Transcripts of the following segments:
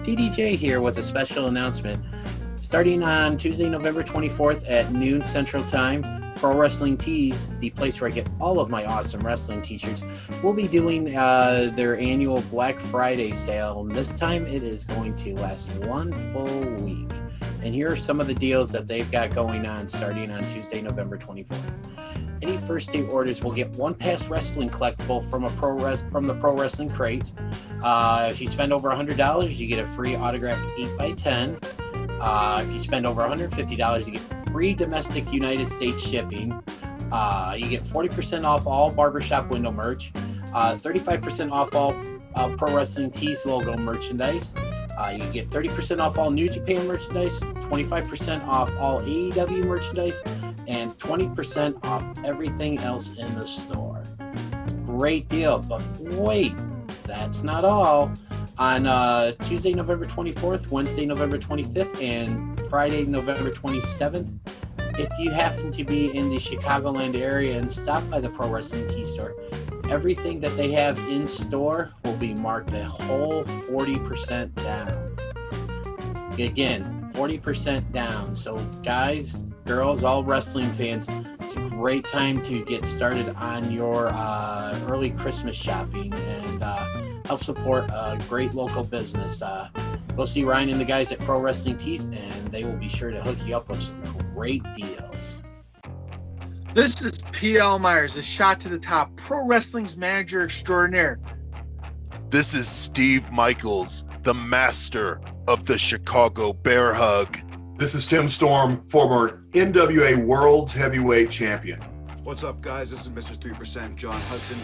DDJ here with a special announcement. Starting on Tuesday, November 24th at noon Central Time, Pro Wrestling Tees, the place where I get all of my awesome wrestling t-shirts, will be doing their annual Black Friday sale. And this time it is going to last one full week. And here are some of the deals that they've got going on starting on Tuesday, November 24th. Any first day orders will get one past wrestling collectible from the Pro Wrestling Crate. If you spend over $100, you get a free autographed 8x10. If you spend over $150, you get free domestic United States shipping. You get 40% off all barbershop window merch, 35% off all Pro Wrestling Tees logo merchandise. You get 30% off all New Japan merchandise, 25% off all AEW merchandise, and 20% off everything else in the store. Great deal, but wait, that's not all. On Tuesday, November 24th, Wednesday, November 25th, and Friday, November 27th, if you happen to be in the Chicagoland area and stop by the Pro Wrestling Tee store, everything that they have in store will be marked a whole 40% down. Again, 40% down. So guys, girls, all wrestling fans, it's a great time to get started on your early Christmas shopping and help support a great local business. Go see Ryan and the guys at Pro Wrestling Tees, and they will be sure to hook you up with some great deals. This is P.L. Myers, a shot to the top pro wrestling's manager extraordinaire. This is Steve Michaels, the master of the Chicago Bear Hug. This is Tim Storm, former NWA World's Heavyweight Champion. What's up, guys? This is Mr. 3%, John Hudson.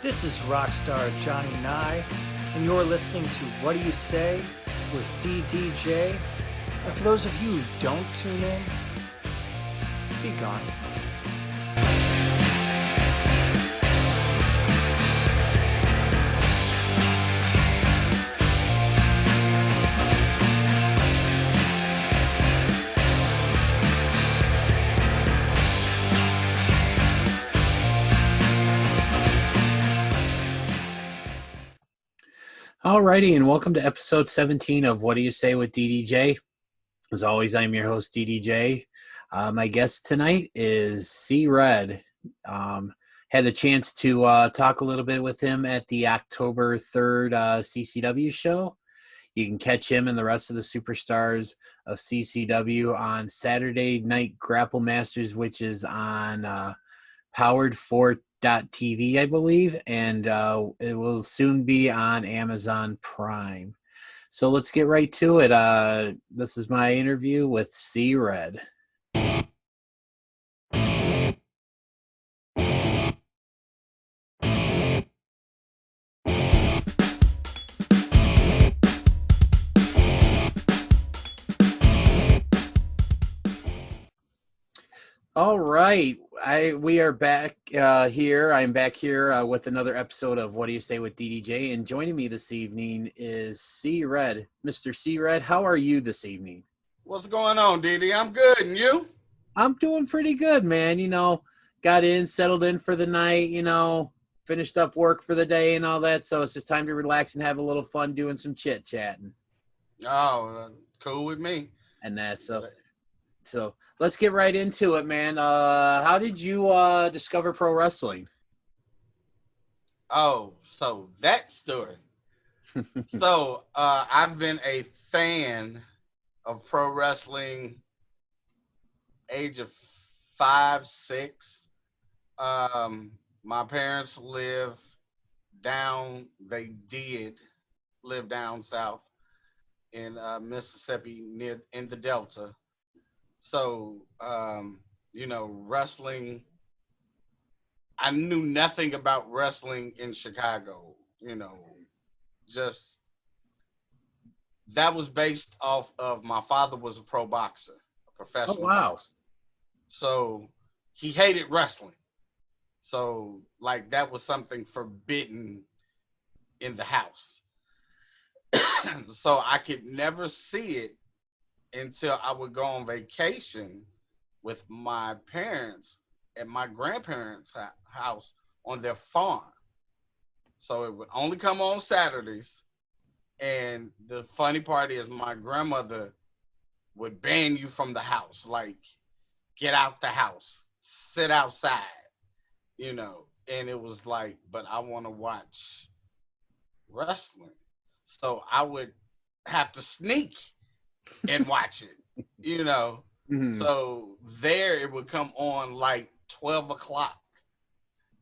This is Rockstar Johnny Nye, and you're listening to What Do You Say with DDJ. And for those of you who don't tune in, be gone. Alrighty, and welcome to episode 17 of What Do You Say with DDJ. As always, I'm your host, DDJ. My guest tonight is C. Red. Had the chance to talk a little bit with him at the October 3rd CCW show. You can catch him and the rest of the superstars of CCW on Saturday Night Grapple Masters, which is on powered4.tv, I believe, and it will soon be on Amazon Prime. So let's get right to it. This is my interview with C. Red. All right, we are back here. I'm back here with another episode of What Do You Say with DDJ, and joining me this evening is C. Red. Mr. C. Red, how are you this evening? What's going on, DD? I'm good, and you? I'm doing pretty good, man. You know, got in, settled in for the night, you know, finished up work for the day and all that, so it's just time to relax and have a little fun doing some chit-chatting. Oh, cool with me. And that's so let's get right into it, man. How did you discover pro wrestling? Oh, so that story. So I've been a fan of pro wrestling age of 5, 6. My parents did live down south in Mississippi in the Delta. So, you know, wrestling, I knew nothing about wrestling in Chicago, you know, just that was based off of my father was a pro boxer, a professional boxer. So he hated wrestling. So like that was something forbidden in the house. So I could never see it until I would go on vacation with my parents at my grandparents' house on their farm. So it would only come on Saturdays, And the funny part is my grandmother would ban you from the house, like get out the house, sit outside, you know. And it was like, but I want to watch wrestling. So I would have to sneak and watch it, you know. Mhm. So there it would come on like 12 o'clock,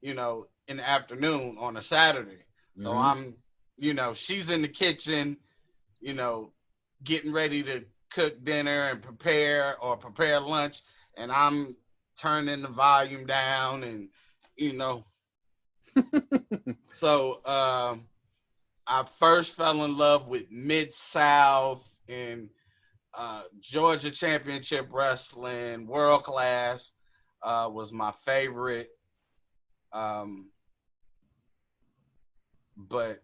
you know, in the afternoon on a Saturday. So Mhm. I'm, you know, she's in the kitchen, you know, getting ready to cook dinner and prepare lunch. And I'm turning the volume down and, you know, so I first fell in love with Mid South and Georgia Championship Wrestling, World Class was my favorite. Um, but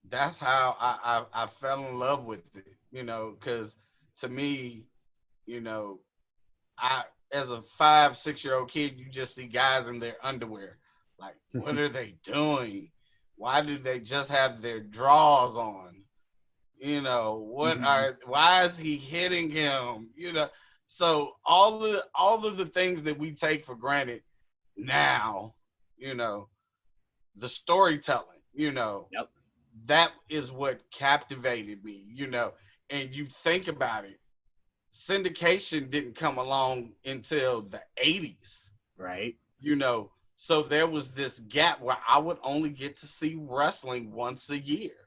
that's how I fell in love with it, you know, because to me, you know, I as a 5, 6 year old kid, you just see guys in their underwear. Like, what are they doing? Why do they just have their drawers on? You know, why is he hitting him? You know, so all of the things that we take for granted now, you know, the storytelling, you know, Yep. that is what captivated me, you know. And you think about it, syndication didn't come along until the 80s, Right. you know. So there was this gap where I would only get to see wrestling once a year,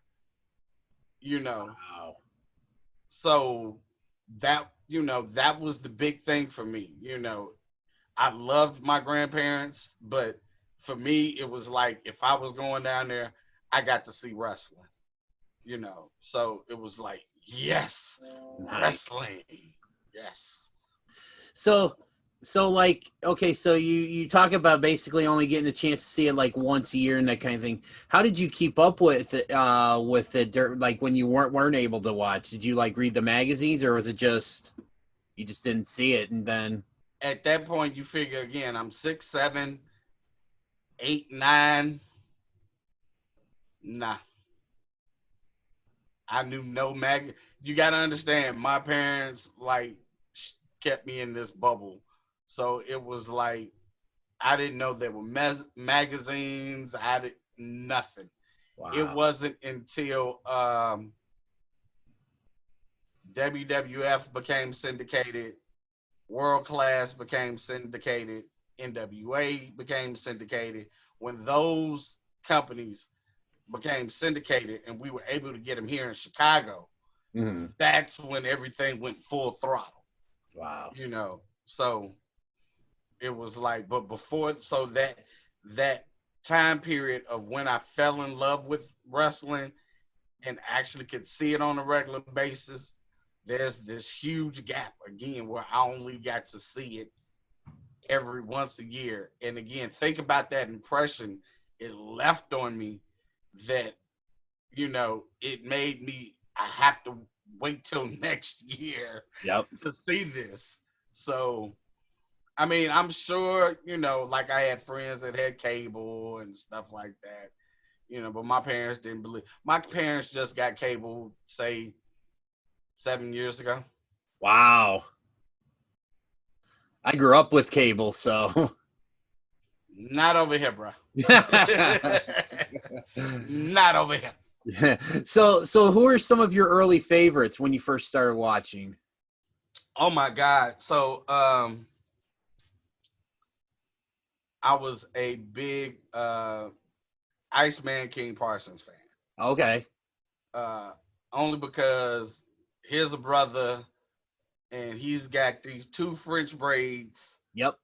you know. Wow. So that, you know, that was the big thing for me, you know. I loved my grandparents, but for me, it was like if I was going down there, I got to see wrestling, you know. So it was like, yes, Nice. wrestling, yes. So, like, okay, so you talk about basically only getting a chance to see it like once a year and that kind of thing. How did you keep up with it? Like when you weren't able to watch? Did you like read the magazines, or was it just you just didn't see it and then? At that point, you figure again, I'm 6, 7, 8, 9. Nah, I knew no mag. You got to understand, my parents like kept me in this bubble, so it was like I didn't know there were magazines. I did nothing. It Wow. wasn't until WWF became syndicated, World Class became syndicated, NWA became syndicated. When those companies became syndicated and we were able to get them here in Chicago, Mhm. that's when everything went full throttle, Wow. you know. So it was like, but before, so that time period of when I fell in love with wrestling and actually could see it on a regular basis, there's this huge gap again where I only got to see it every once a year. And again, think about that impression it left on me, that, you know, it made me, I have to wait till next year Yep. to see this. So, I mean, I'm sure, you know, like I had friends that had cable and stuff like that, you know, but my parents didn't believe. My parents just got cable, say, 7 years ago. Wow. I grew up with cable, so. Not over here, bro. Not over here. So who are some of your early favorites when you first started watching? Oh my God. So I was a big Iceman King Parsons fan. Okay. Only because here's a brother and he's got these 2 French braids. Yep.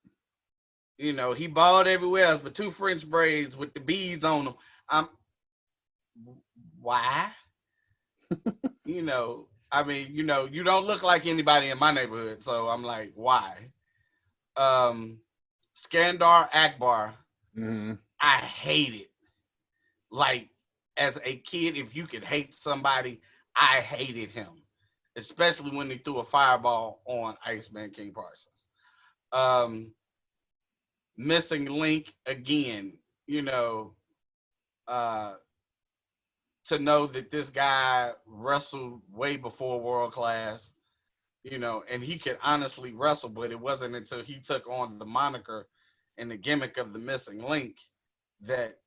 You know, he bald everywhere else, but 2 French braids with the beads on them. Why? You know, I mean, you know, you don't look like anybody in my neighborhood, so I'm like, why? Skandar Akbar, Mm-hmm. I hate it. Like, as a kid, if you could hate somebody, I hated him, especially when he threw a fireball on Iceman King Parsons. Missing link again, you know, to know that this guy wrestled way before world class, and he could honestly wrestle, but it wasn't until he took on the moniker and the gimmick of the missing link that,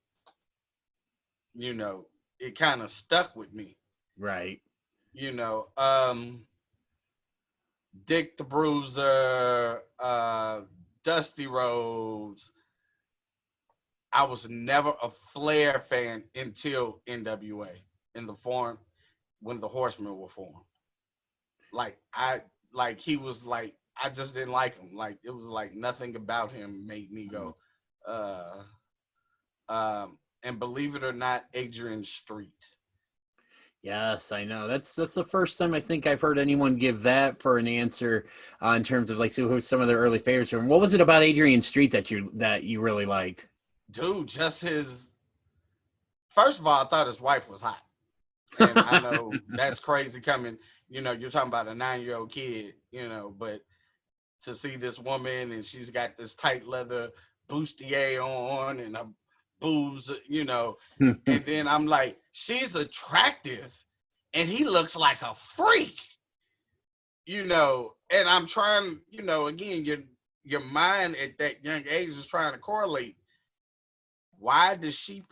it kind of stuck with me. Right. Dick the Bruiser, Dusty Rhodes. I was never a Flair fan until NWA in the form when the Horsemen were formed. He was like, I just didn't like him. Like, it was like nothing about him made me go, and believe it or not, Adrian Street. Yes, I know. That's the first time I think I've heard anyone give that for an answer in terms of like, so who's some of their early favorites. What was it about Adrian Street that you really liked? Dude, just his. First of all, I thought his wife was hot, and I know that's crazy coming. You're talking about a 9-year-old kid, but to see this woman and she's got this tight leather bustier on and a boobs, and then I'm like, she's attractive and he looks like a freak, and I'm trying, again, your mind at that young age is trying to correlate. Why is she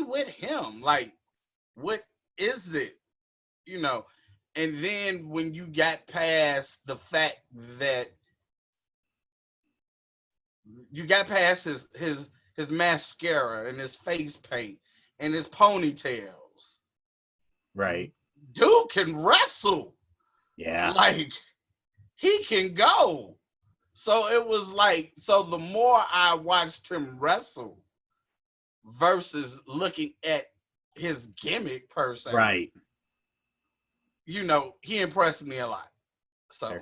with him? Like, what is it? And then when you got past the fact that you got past his mascara and his face paint and his ponytails. Right. Dude can wrestle. Yeah. Like, he can go. So it was like, so the more I watched him wrestle versus looking at his gimmick per se. Right. He impressed me a lot. So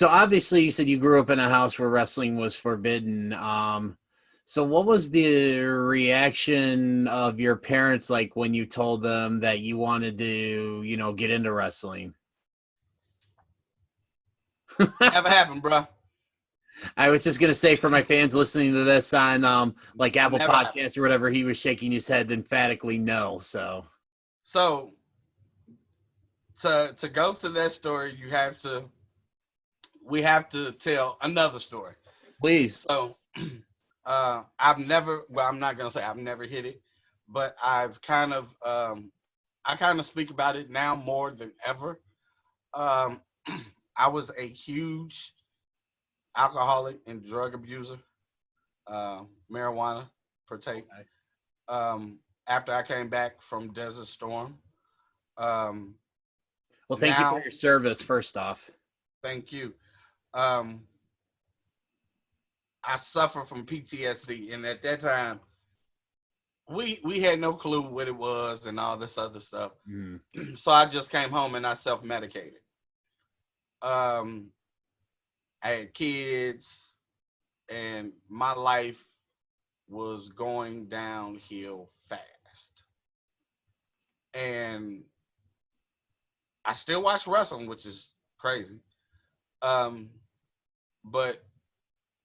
obviously you said you grew up in a house where wrestling was forbidden. So what was the reaction of your parents like when you told them that you wanted to, get into wrestling? Never happened, bro. I was just gonna say for my fans listening to this on like Apple Never Podcasts happened. or whatever, he was shaking his head emphatically no. So to go to that story, we have to tell another story. Please. So I'm not gonna say I've never hit it, but I've kind of speak about it now more than ever. I was a huge alcoholic and drug abuser, marijuana partake. After I came back from Desert Storm. Well, thank you for your service, first off. Thank you. I suffer from PTSD, and at that time, we had no clue what it was and all this other stuff. So I just came home and I self-medicated. I had kids, and my life was going downhill fast. And I still watch wrestling, which is crazy. But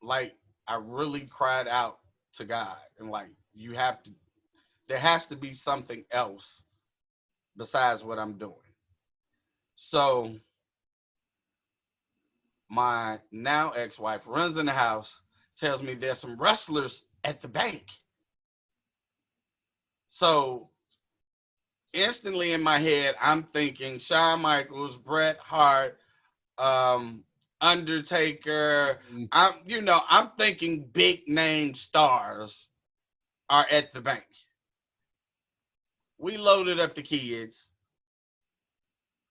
like, I really cried out to God, and like, there has to be something else besides what I'm doing. So my now ex-wife runs in the house, tells me there's some wrestlers at the bank. So instantly in my head, I'm thinking Shawn Michaels, Bret Hart, Undertaker. I'm thinking big name stars are at the bank. We loaded up the kids.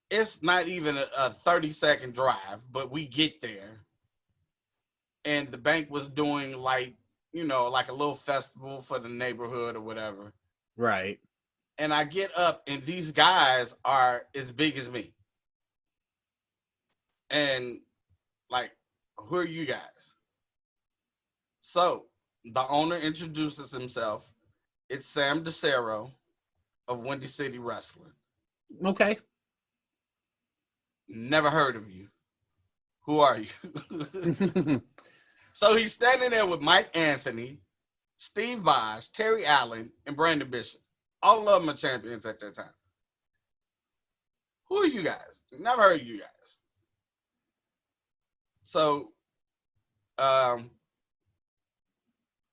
It's not even a 30-second drive, but we get there. And the bank was doing like a little festival for the neighborhood or whatever. Right. And I get up, and these guys are as big as me. And like, who are you guys? So the owner introduces himself. It's Sam DeCero of Windy City Wrestling. Okay. Never heard of you. Who are you? So he's standing there with Mike Anthony Steve Bosch, Terry Allen, and Brandon Bishop. All of them are champions at that time. Who are you guys? Never heard of you guys. So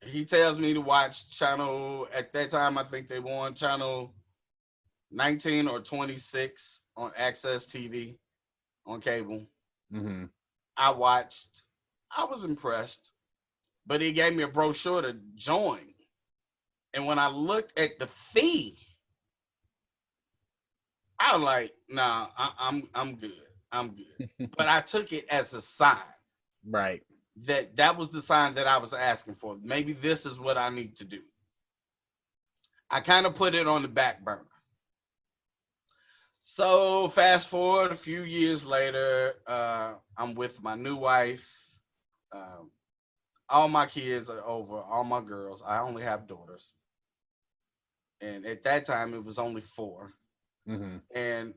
he tells me to watch channel, at that time, I think they were on channel 19 or 26 on Access TV on cable. Mm-hmm. I watched. I was impressed, but he gave me a brochure to join. And when I looked at the fee, I was like, nah, I'm good. I'm good. But I took it as a sign. Right. That was the sign that I was asking for. Maybe this is what I need to do. I kind of put it on the back burner. So fast forward a few years later, I'm with my new wife. All my kids are over, all my girls. I only have daughters. And at that time, it was only 4. Mm-hmm. And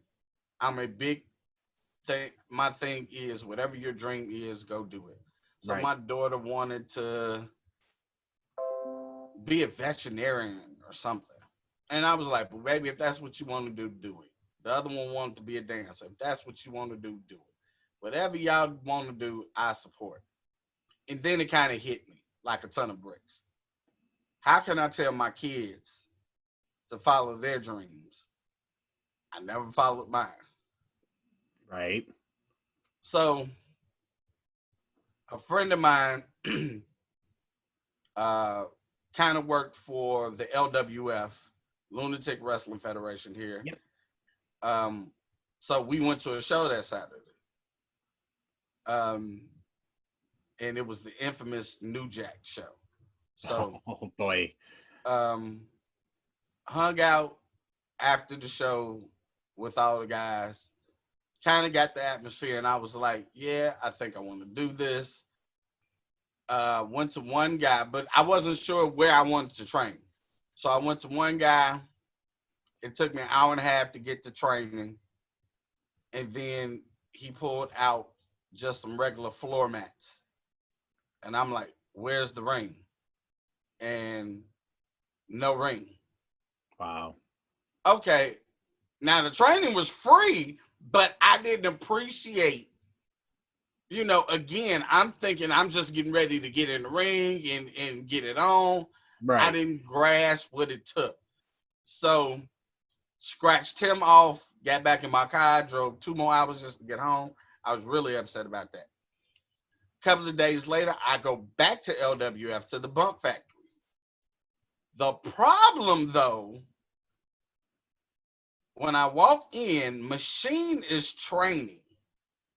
I'm a big thing. My thing is, whatever your dream is, go do it. So Right. my daughter wanted to be a veterinarian or something. And I was like, well, baby, if that's what you want to do, do it. The other one wanted to be a dancer. If that's what you want to do, do it. Whatever y'all want to do, I support. And then it kind of hit me like a ton of bricks. How can I tell my kids to follow their dreams? I never followed mine. Right. So a friend of mine kind of worked for the LWF, Lunatic Wrestling Federation here. Yep. So we went to a show that Saturday. And it was the infamous New Jack show. So oh boy. Hung out after the show with all the guys, kind of got the atmosphere, and I was like, yeah, I think I want to do this. Went to one guy, but I wasn't sure where I wanted to train. So I went to one guy. It took me an hour and a half to get to training. And then he pulled out just some regular floor mats. And I'm like, where's the ring? And no ring. Wow. Okay. Now the training was free, but I didn't appreciate, again, I'm thinking I'm just getting ready to get in the ring and get it on. Right. I didn't grasp what it took. So scratched him off, got back in my car, drove 2 more hours just to get home. I was really upset about that. A couple of days later, I go back to LWF, to the Bump Factory. The problem, though, when I walk in, Machine is training.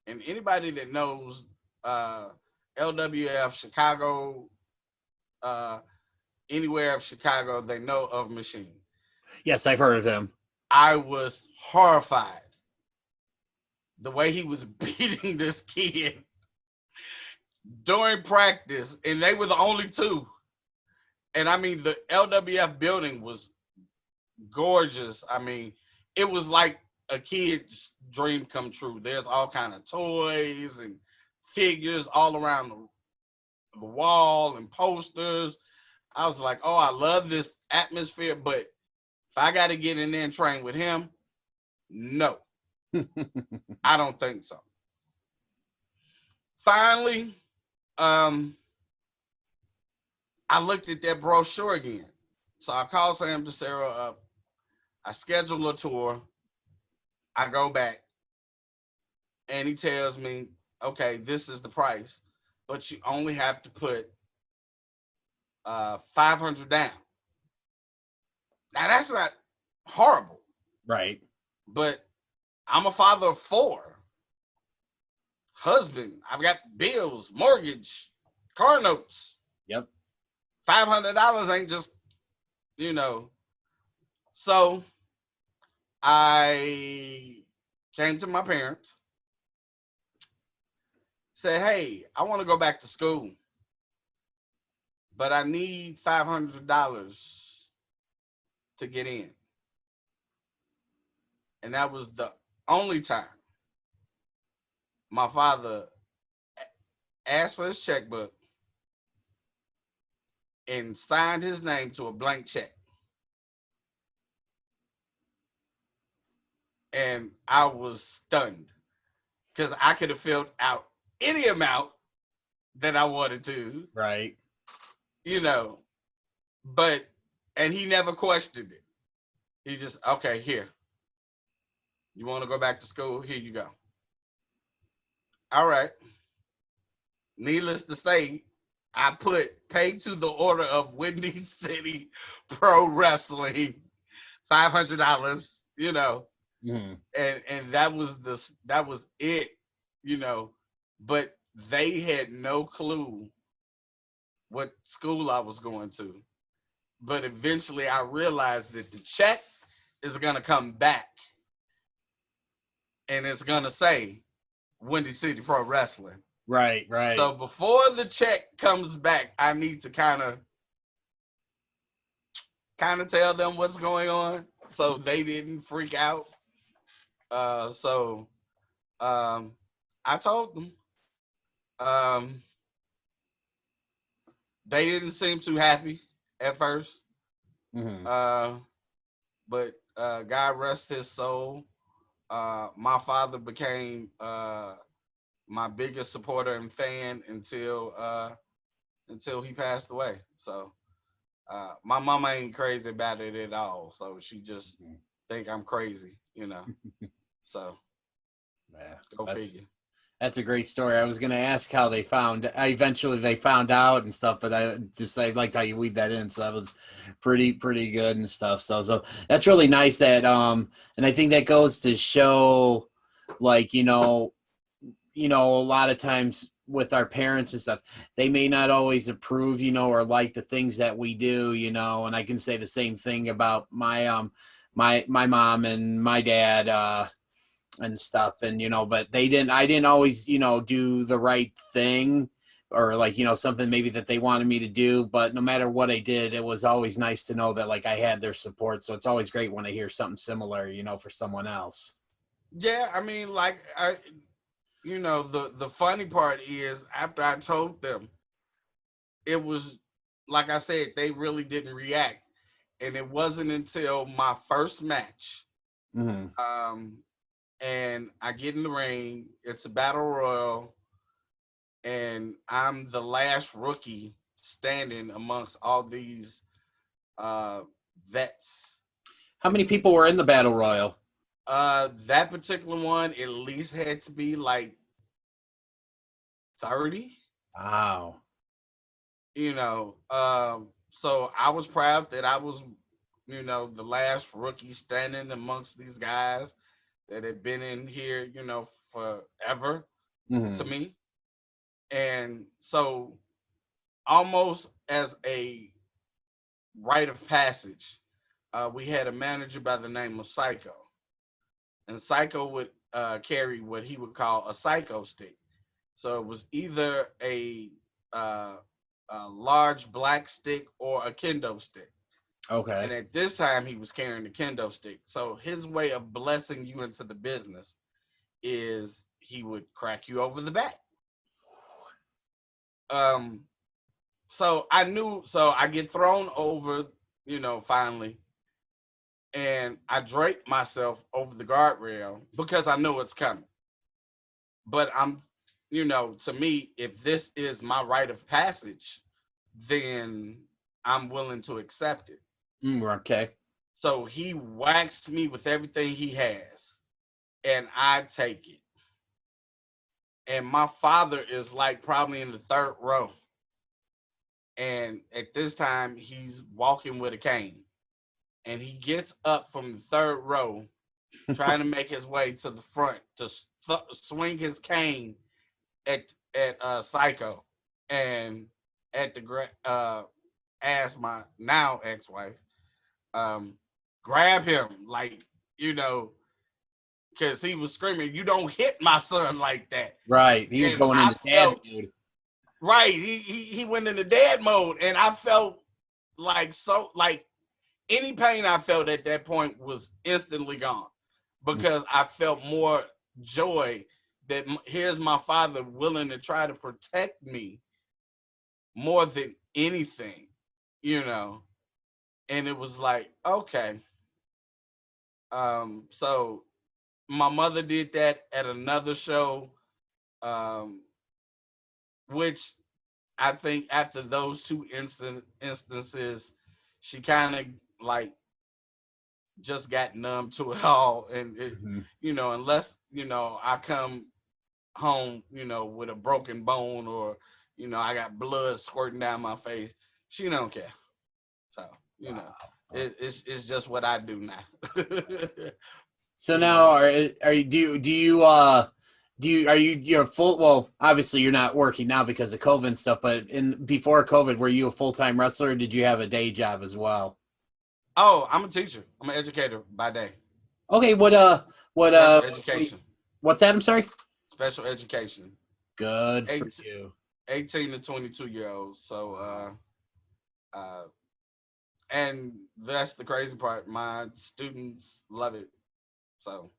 And anybody that knows LWF, Chicago, anywhere of Chicago, they know of Machine. Yes, I've heard of him. I was horrified the way he was beating this kid during practice, and they were the only 2. And I mean, the LWF building was gorgeous. I mean, it was like a kid's dream come true. There's all kind of toys and figures all around the wall and posters. I was like, oh, I love this atmosphere, but if I got to get in there and train with him, no. I don't think so. Finally, I looked at that brochure again. So I called Sam DeSera up. I scheduled a tour. I go back. And he tells me, okay, this is the price, but you only have to put $500 down. Now, that's not horrible. Right. But I'm a father of 4. Husband. I've got bills, mortgage, car notes. Yep. $500 ain't just, So I came to my parents, said, hey, I want to go back to school, but I need $500 to get in. And that was the only time my father asked for his checkbook and signed his name to a blank check. And I was stunned because I could have filled out any amount that I wanted to, Right. you know, and he never questioned it. He just, okay, here. You want to go back to school? Here you go. All right. Needless to say, I put pay to the order of Windy City Pro Wrestling, $500, you know, and that was it, you know, but they had no clue what school I was going to. But eventually I realized that the check is going to come back and it's going to say Windy City Pro Wrestling. Right. So before the check comes back, I need to kind of tell them what's going on so they didn't freak out. So I told them. They didn't seem too happy at first. But God rest his soul. My father became my biggest supporter and fan until he passed away. So my mama ain't crazy about it at all. So she just think I'm crazy, you know. So go figure. That's a great story. I was going to ask how they eventually they found out and stuff, but I liked how you weave that in. So that was pretty good and stuff. So that's really nice that, and I think that goes to show, like, you know, a lot of times with our parents and stuff, they may not always approve, you know, or like the things that we do, you know, and I can say the same thing about my mom and my dad, and stuff, and, you know, but I didn't always, you know, do the right thing, or, like, you know, something maybe that they wanted me to do, but no matter what I did, it was always nice to know that, like, I had their support. So it's always great when I hear something similar, you know, for someone else. Yeah, I mean, like, you know, the funny part is, after I told them, it was, like I said, they really didn't react. And it wasn't until my first match, and I get in the ring, it's a battle royal, and I'm the last rookie standing amongst all these vets. How many people were in the battle royal? That particular one at least had to be like 30. Wow. You know, so I was proud that I was, you know, the last rookie standing amongst these guys that had been in here, you know, forever to me. And so, almost as a rite of passage, we had a manager by the name of Psycho. And Psycho would carry what he would call a psycho stick. So it was either a large black stick or a kendo stick. Okay. And at this time, he was carrying the kendo stick. So his way of blessing you into the business is he would crack you over the back. So I get thrown over, you know, finally, and I drape myself over the guardrail because I know it's coming. But I'm, you know, to me, if this is my rite of passage, then I'm willing to accept it. Okay. So he whacks me with everything he has, and I take it. And my father is like probably in the third row. And at this time, he's walking with a cane. And he gets up from the third row, trying to make his way to the front to swing his cane at Psycho, and at the ask my now ex-wife, grab him, like, you know, because he was screaming, "You don't hit my son like that!" Right, he was And going into dad mode. Right, he went into dad mode, and I felt like any pain I felt at that point was instantly gone, because I felt more joy that here's my father willing to try to protect me more than anything. you know, and it was like, okay. So my mother did that at another show, um, which I think after those two instances, she kind of like just got numb to it all. And it, Mhm. unless, I come home, with a broken bone or, I got blood squirting down my face, she don't care. So, it's just what I do now. So You now, know. are you are you're full? Well, obviously you're not working now because of COVID and stuff. But before COVID, were you a full-time wrestler? Or did you have a day job as well? Oh, I'm a teacher. I'm an educator by day. Okay, Special education. what's that? I'm sorry. Special education. Good for Eight, you. 18 to 22-year-olds. So, uh, and that's the crazy part. My students love it. So,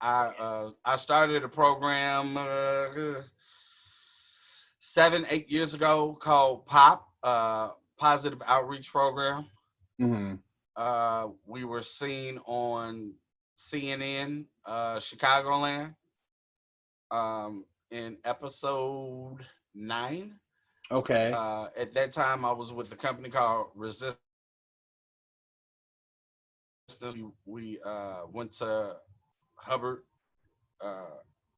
I started a program 7, 8 years ago called POP, Positive Outreach Program. Mm-hmm. We were seen on CNN, Chicagoland, in episode 9. Okay. At that time, I was with a company called Resistance. We went to Hubbard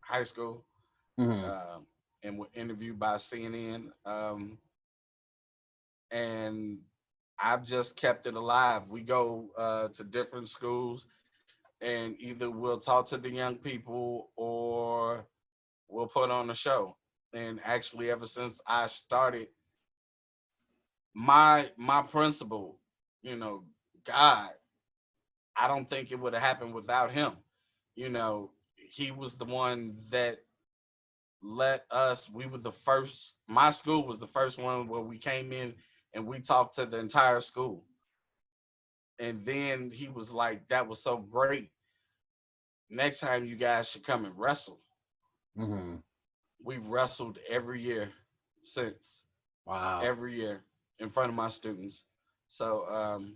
High School, Mm-hmm. and were interviewed by CNN. And I've just kept it alive. We go to different schools, and either we'll talk to the young people or we'll put on a show. And actually, ever since I started, my principal, God, I don't think it would have happened without him. He was the one that let us. We were the first. My school was the first one where we came in and we talked to the entire school. And then he was like, "That was so great. Next time you guys should come and wrestle." Mm-hmm. We've wrestled every year since, Wow. every year in front of my students. So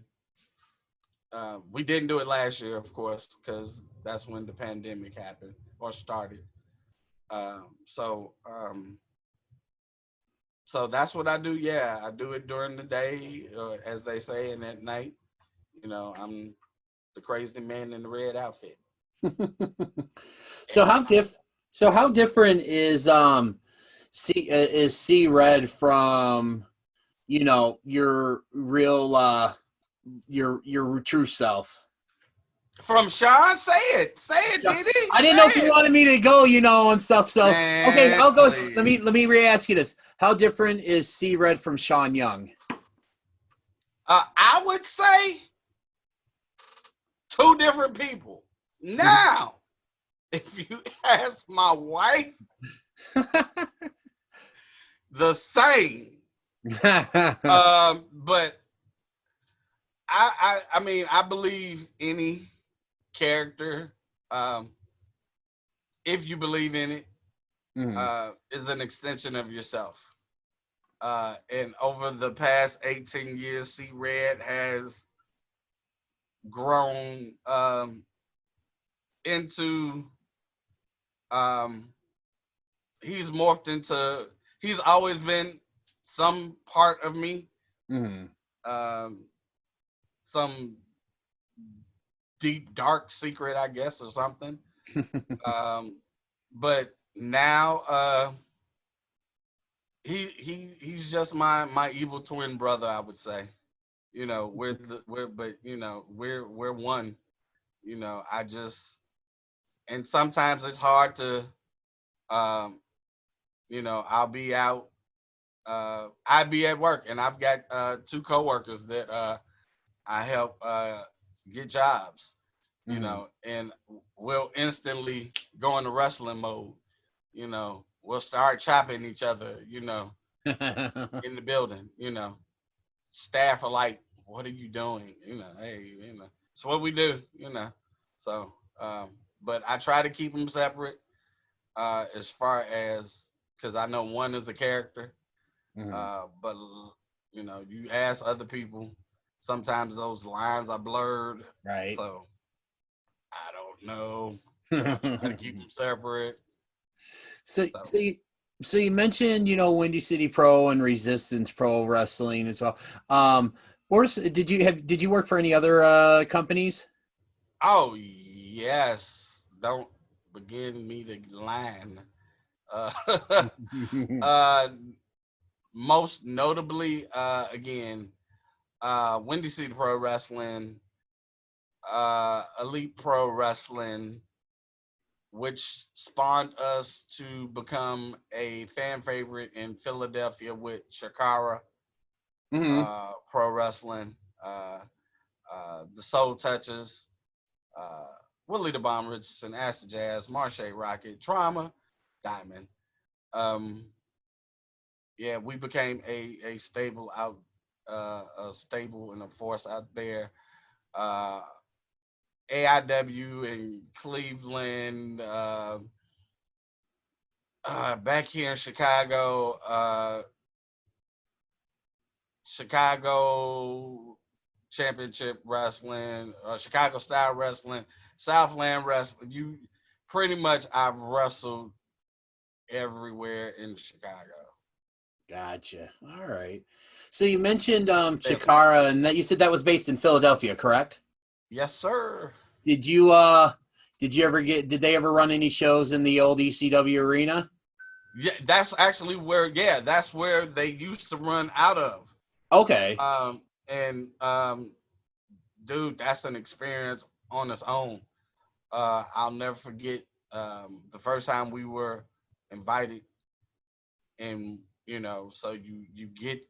we didn't do it last year, of course, because that's when the pandemic happened or started. So so that's what I do. Yeah, I do it during the day, as they say, and at night. I'm the crazy man in the red outfit. So how different is C Red from your real your true self? From Sean, say it, Yeah. Diddy, I didn't know if say you it. wanted me to go, and stuff. So okay, Man, I'll go. please. Let me re-ask you this: how different is C Red from Sean Young? I would say two different people. Now, if you ask my wife, the same. But I mean, I believe any character, if you believe in it, Mhm. is an extension of yourself. And over the past 18 years, C Red has grown into um he's morphed into he's always been some part of me, Mhm. um some deep dark secret, I guess, or something. But now he's just my evil twin brother, I would say. We're one. I just, and sometimes it's hard to um I'll be out, I'd be at work, and I've got two coworkers that I help get jobs, Mhm. and we'll instantly go into wrestling mode. We'll start chopping each other, in the building. Staff are like, "What are you doing?" Hey, it's what we do. So, but I try to keep them separate, as far as, because I know one is a character, Mhm. but You know, you ask other people, sometimes those lines are blurred. Right. So I don't know. I try to keep them separate. So, so you mentioned, Windy City Pro and Resistance Pro Wrestling as well. Did you work for any other companies? Oh yes, don't begin me to line. Uh, uh, most notably, again, Windy City Pro Wrestling, Elite Pro Wrestling, which spawned us to become a fan favorite in Philadelphia with Shakara Mhm. Pro Wrestling, the Soul Touches, uh, Willie the Bomb Richardson, Acid Jazz, Marche Rocket, Trauma, Diamond. Um, yeah, we became a stable out, a stable and a force out there. Uh, AIW in Cleveland, back here in Chicago, Chicago Championship Wrestling, Chicago Style Wrestling, Southland Wrestling. You pretty much I've wrestled everywhere in Chicago. Gotcha. All right. So you mentioned Chikara, and that you said that was based in Philadelphia, correct? Yes, sir. Did you did they ever run any shows in the old ECW arena? Yeah, that's actually where. Yeah, that's where they used to run out of. Okay. And dude, that's an experience on its own. I'll never forget the first time we were invited, and so you get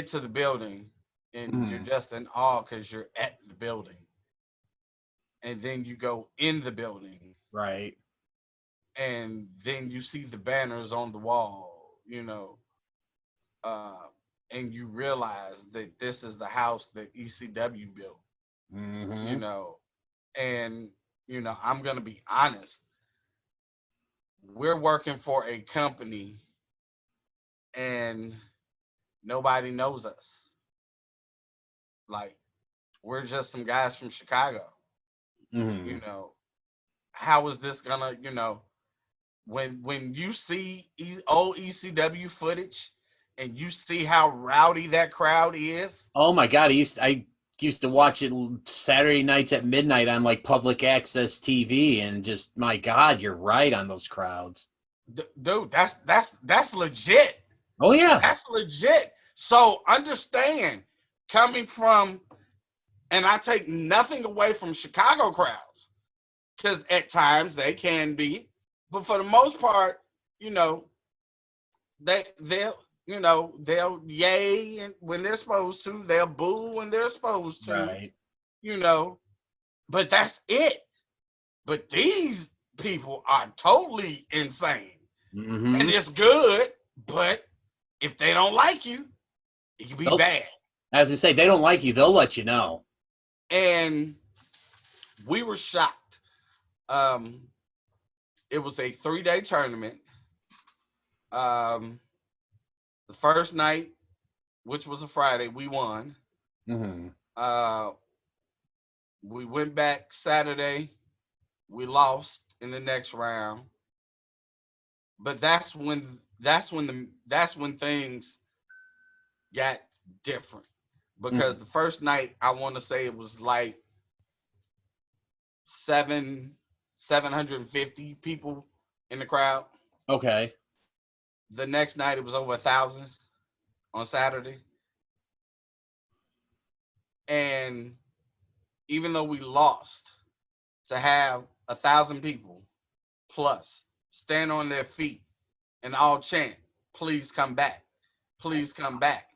to the building, and you're just in awe because you're at the building, and then you go in the building, Right. and then you see the banners on the wall, uh, and you realize that this is the house that ECW built, Mm-hmm. And I'm gonna be honest, we're working for a company, and nobody knows us. Like, we're just some guys from Chicago. Mm-hmm. How is this gonna, when you see old ECW footage and you see how rowdy that crowd is. Oh my God! I used to watch it Saturday nights at midnight on like public access TV, and just my God, you're right on those crowds. Dude, that's legit. Oh yeah. That's legit. So understand, coming from, and I take nothing away from Chicago crowds, because at times they can be, but for the most part, they'll yay and when they're supposed to, they'll boo when they're supposed to, Right. But that's it. But these people are totally insane, Mm-hmm. and it's good. But if they don't like you, it can be bad. As I say, they don't like you, they'll let you know. And we were shocked. It was a 3-day tournament. The first night, which was a Friday, we won. Mm-hmm. We went back Saturday. We lost in the next round. But that's when things got different. Because the first night, I want to say it was like 750 people in the crowd. Okay. The next night it was over 1,000 on Saturday. And even though we lost, to have 1,000 people plus stand on their feet and all chant, "Please come back, please come back."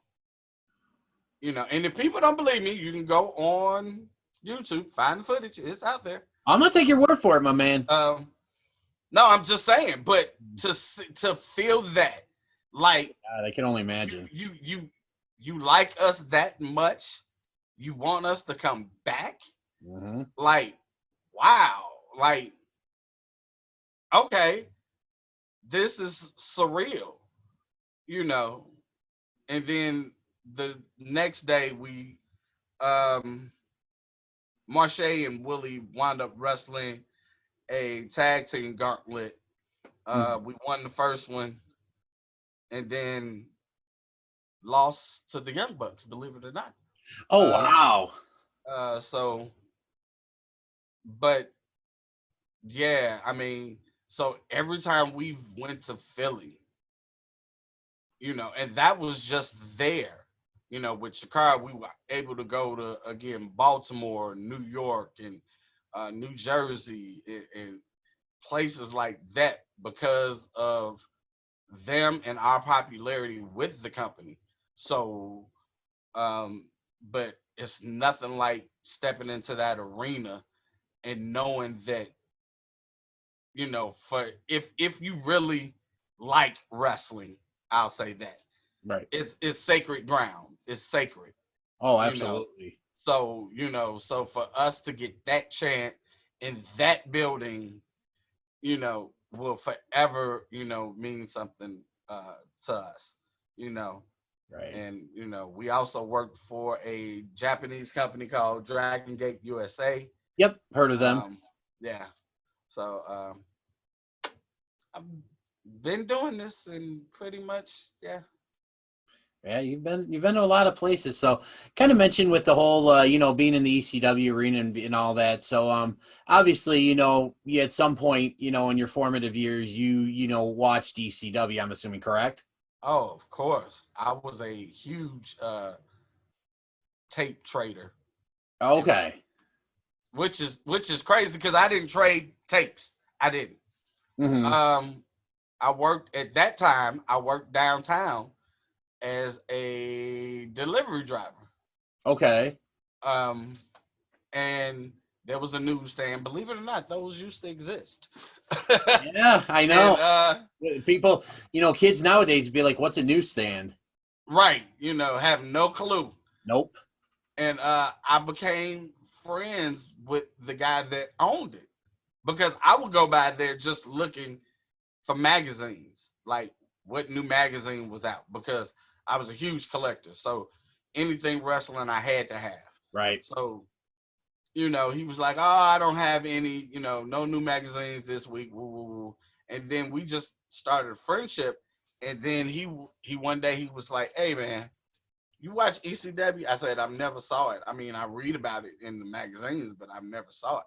And if people don't believe me, you can go on YouTube, find the footage. It's out there. I'm gonna take your word for it, my man. No, I'm just saying. But to feel that, like, God, I can only imagine. You like us that much, you want us to come back. Mm-hmm. Like, wow. Like, okay, this is surreal. and then the next day we Marche and Willie wound up wrestling a tag team gauntlet. We won the first one, and then lost to the Young Bucks. Believe it or not. Oh wow. So, but yeah, I mean, so every time we went to Philly, and that was just there. With Chicago, we were able to go to again Baltimore, New York, and New Jersey, and places like that because of them and our popularity with the company. So, but it's nothing like stepping into that arena and knowing that, for if you really like wrestling, I'll say that Right. it's sacred ground. It's sacred. Oh, you know. absolutely. So, so for us to get that chant in that building, will forever, mean something to us, Right. and we also worked for a Japanese company called Dragon Gate USA. Yep, heard of them. Yeah. So I've been doing this and pretty much, yeah. Yeah, you've been to a lot of places. So, kind of mentioned with the whole, being in the ECW arena and all that. So, obviously, you at some point, in your formative years, you watched ECW. I'm assuming, correct? Oh, of course. I was a huge tape trader, Okay. which is crazy because I didn't trade tapes. I didn't. Mm-hmm. I worked at that time. I worked downtown as a delivery driver. Okay. And there was a newsstand. Believe it or not, those used to exist. Yeah, I know. And, People, kids nowadays be like, "What's a newsstand?" right, have no clue. Nope. And I became friends with the guy that owned it because I would go by there just looking for magazines, like what new magazine was out, because I was a huge collector. So anything wrestling I had to have. Right. So, he was like, "Oh, I don't have any, no new magazines this week." Woo, woo, woo. And then we just started a friendship. And then he one day he was like, "Hey man, you watch ECW?" I said, "I've never saw it. I mean, I read about it in the magazines, but I've never saw it."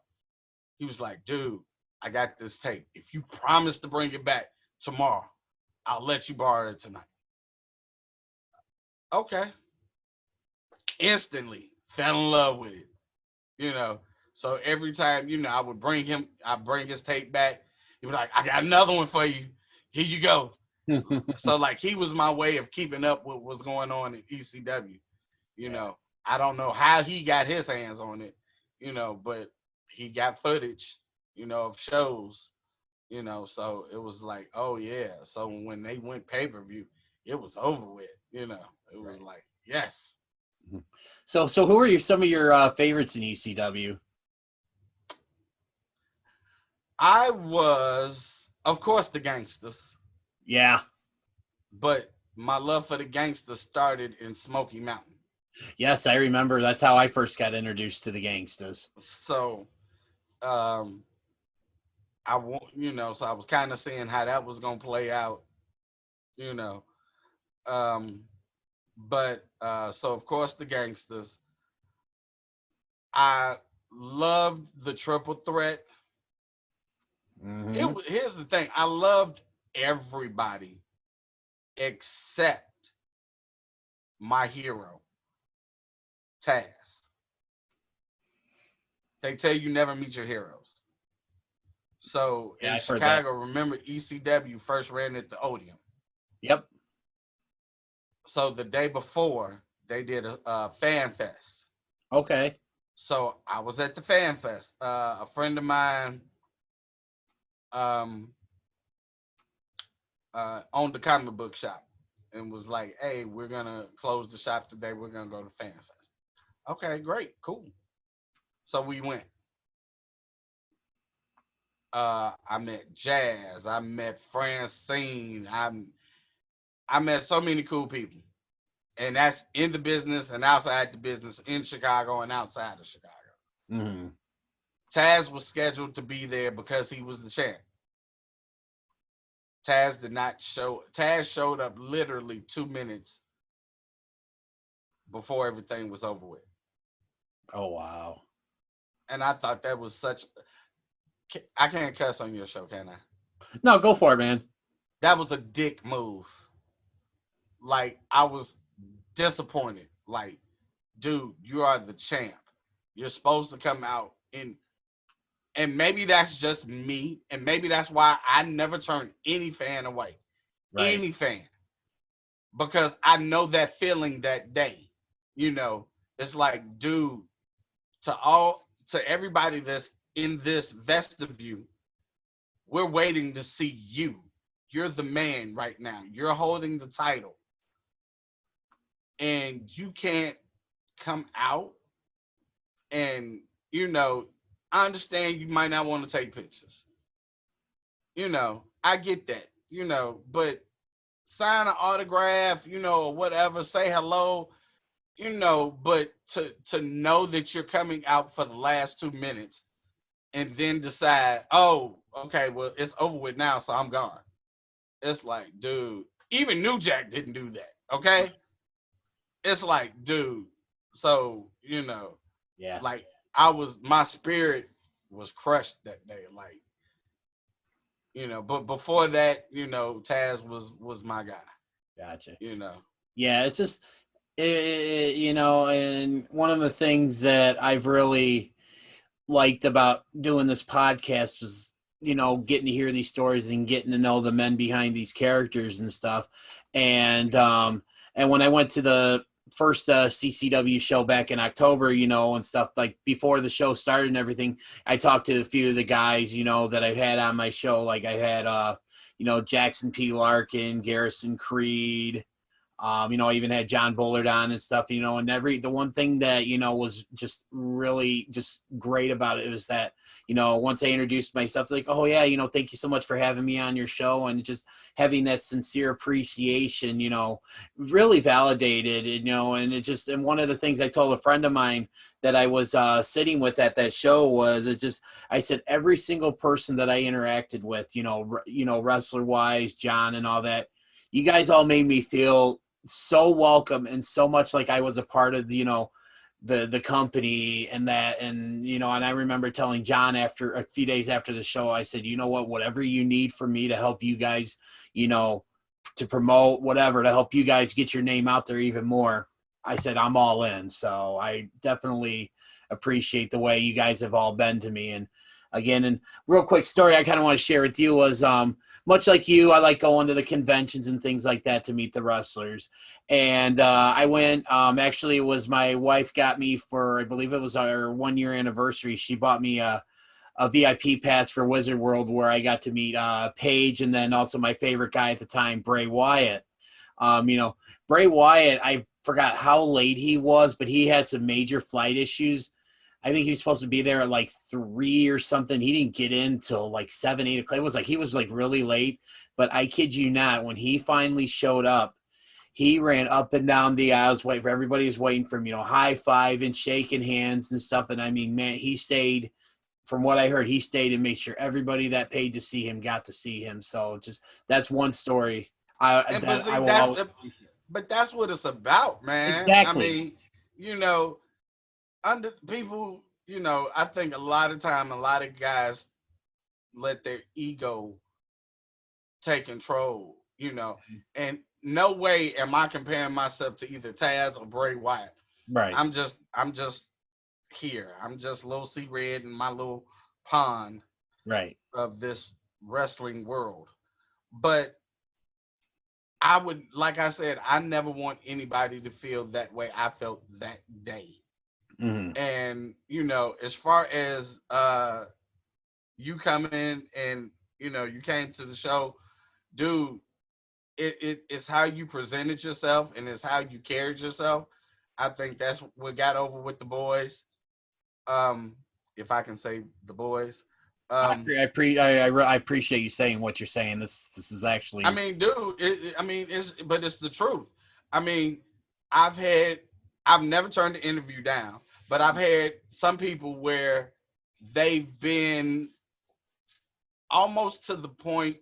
He was like, "Dude, I got this tape. If you promise to bring it back tomorrow, I'll let you borrow it tonight." Okay. Instantly fell in love with it. So every time, I would bring his tape back. He was like, "I got another one for you. Here you go." So like he was my way of keeping up with what's going on in ECW. I don't know how he got his hands on it, but he got footage, of shows, so it was like, oh yeah. So when they went pay-per-view, it was over with, it was like, yes. So who are some of your favorites in ECW? I was, of course, the Gangsters. Yeah. But my love for the Gangsters started in Smoky Mountain. Yes, I remember. That's how I first got introduced to the Gangsters. So, I so I was kind of seeing how that was gonna play out, but so of course the Gangsters. I loved the Triple Threat. Mm-hmm. Here's the thing: I loved everybody except my hero, Taz. They tell you never meet your heroes. So Yeah, in I've heard that. Chicago, remember ECW first ran at the Odeum. Yep. So the day before, they did a fan fest. Okay. So I was at the fan fest. A friend of mine owned the comic book shop and was like, "Hey, we're gonna close the shop today. We're gonna go to fan fest." Okay, great, cool. So we went. I met Jazz. I met Francine. I met so many cool people. And that's in the business and outside the business, in Chicago and outside of Chicago. Mm-hmm. Taz was scheduled to be there because he was the champ. Taz did not show. Taz showed up literally 2 minutes before everything was over with. Oh, wow. And I thought that was such. I can't cuss on your show, can I? No, go for it, man. That was a dick move. Like, I was disappointed. Like, dude, you are the champ. You're supposed to come out and maybe that's just me, and maybe that's why I never turn any fan away. Right. Any fan. Because I know that feeling that day. You know, it's like, dude, to everybody that's in this vestibule, we're waiting to see you. You're the man right now. You're holding the title. And you can't come out and, you know, I understand you might not want to take pictures. You know, I get that, you know, but sign an autograph, you know, or whatever, say hello, you know, but to know that you're coming out for the last 2 minutes and then decide, oh, okay, well, it's over with now, so I'm gone. It's like, dude, even New Jack didn't do that, okay? It's like, dude, so, you know, Yeah. like, my spirit was crushed that day, like, you know, but before that, you know, Taz was my guy. Gotcha. You know. Yeah, it's just, you know, and one of the things that I've really liked about doing this podcast was, you know, getting to hear these stories and getting to know the men behind these characters and stuff. And when I went to the first CCW show back in October, you know, and stuff, like before the show started and everything, I talked to a few of the guys, you know, that I've had on my show. Like I had, you know, Jackson P. Larkin, Garrison Creed, you know, I even had John Bullard on and stuff, you know, and the one thing that, you know, was just really just great about it was that, you know, once I introduced myself, like, oh yeah, you know, thank you so much for having me on your show, and just having that sincere appreciation, you know, really validated, you know, and it just, and one of the things I told a friend of mine that I was sitting with at that show was, it's just, I said, every single person that I interacted with, you know, wrestler wise, John and all that, you guys all made me feel so welcome and so much like I was a part of, you know, the company and that, and, you know, and I remember telling John after a few days after the show, I said, you know what, whatever you need for me to help you guys, you know, to promote whatever, to help you guys get your name out there even more, I said, I'm all in. So I definitely appreciate the way you guys have all been to me. And again, and real quick story I kind of want to share with you was, much like you, I like going to the conventions and things like that to meet the wrestlers. And I went, actually it was my wife got me for, I believe it was our 1 year anniversary. She bought me a VIP pass for Wizard World, where I got to meet Paige, and then also my favorite guy at the time, Bray Wyatt. You know, Bray Wyatt, I forgot how late he was, but he had some major flight issues. I think he was supposed to be there at like 3 or something. He didn't get in till like 7, 8 o'clock. It was like, he was like really late, but I kid you not, when he finally showed up, he ran up and down the aisles, waiting for everybody was waiting for him, you know, high five and shaking hands and stuff. And I mean, man, he stayed, from what I heard, he stayed and made sure everybody that paid to see him got to see him. So just, that's one story. But that's what it's about, man. Exactly. I mean, you know, under people, you know, I think a lot of time, a lot of guys let their ego take control, you know, and no way am I comparing myself to either Taz or Bray Wyatt. Right. I'm just here. I'm just Lil C Red in my little pond, right, of this wrestling world. But I would, like I said, I never want anybody to feel that way I felt that day. Mm-hmm. And, you know, as far as you come in and, you know, you came to the show, dude, it's how you presented yourself and it's how you carried yourself. I think that's what got over with the boys. If I can say the boys. I appreciate you saying what you're saying. This is actually, I mean, dude, it's the truth. I mean, I've never turned the interview down, but I've had some people where they've been almost to the point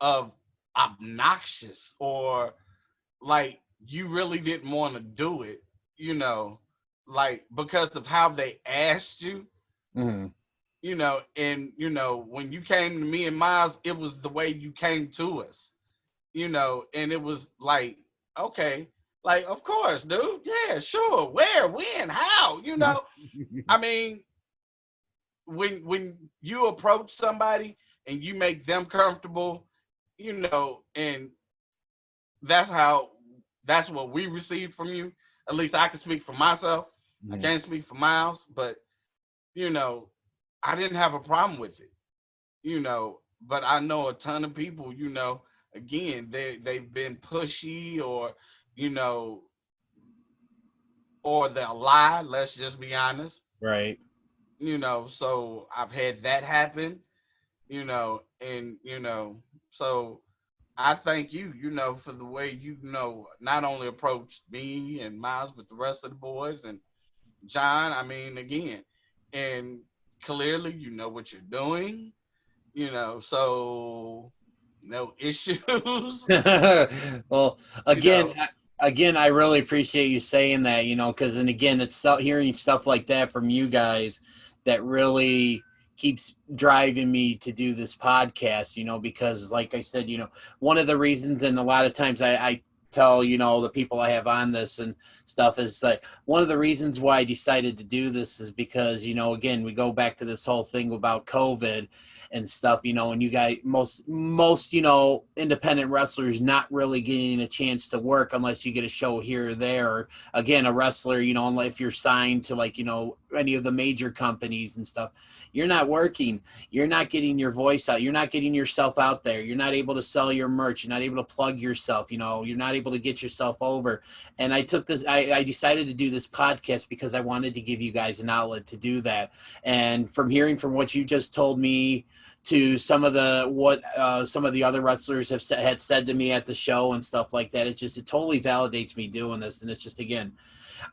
of obnoxious, or like you really didn't want to do it, you know, like because of how they asked you, Mhm. you know, and you know, when you came to me and Miles, it was the way you came to us, you know, and it was like, okay, like of course, dude, yeah, sure, where, when, how, you know. I mean, when you approach somebody and you make them comfortable, you know, and that's what we received from you. At least I can speak for myself. I Mhm. can't speak for Miles, but you know, I didn't have a problem with it, you know. But I know a ton of people, you know, again, they've been pushy, or you know, or they'll lie. Let's just be honest, Right. you know. So I've had that happen, you know, and you know, so I thank you, you know, for the way you know not only approached me and Miles, but the rest of the boys and John. I mean, again, and clearly you know what you're doing, you know, so no issues, Well, you again, know. again, I really appreciate you saying that, you know, because and again, it's hearing stuff like that from you guys that really keeps driving me to do this podcast, you know, because like I said, you know, one of the reasons, and a lot of times I tell, you know, the people I have on this and stuff is like one of the reasons why I decided to do this is because, you know, again, we go back to this whole thing about COVID and stuff, you know, and you guys, most, you know, independent wrestlers not really getting a chance to work unless you get a show here or there. Or again, a wrestler, you know, unless if you're signed to like, you know, any of the major companies and stuff, you're not working, you're not getting your voice out, you're not getting yourself out there, you're not able to sell your merch, you're not able to plug yourself, you know, you're not able to get yourself over. And I took this, I decided to do this podcast because I wanted to give you guys an outlet to do that. And from hearing from what you just told me to some of the other wrestlers had said to me at the show and stuff like that, it totally validates me doing this. And it's just, again,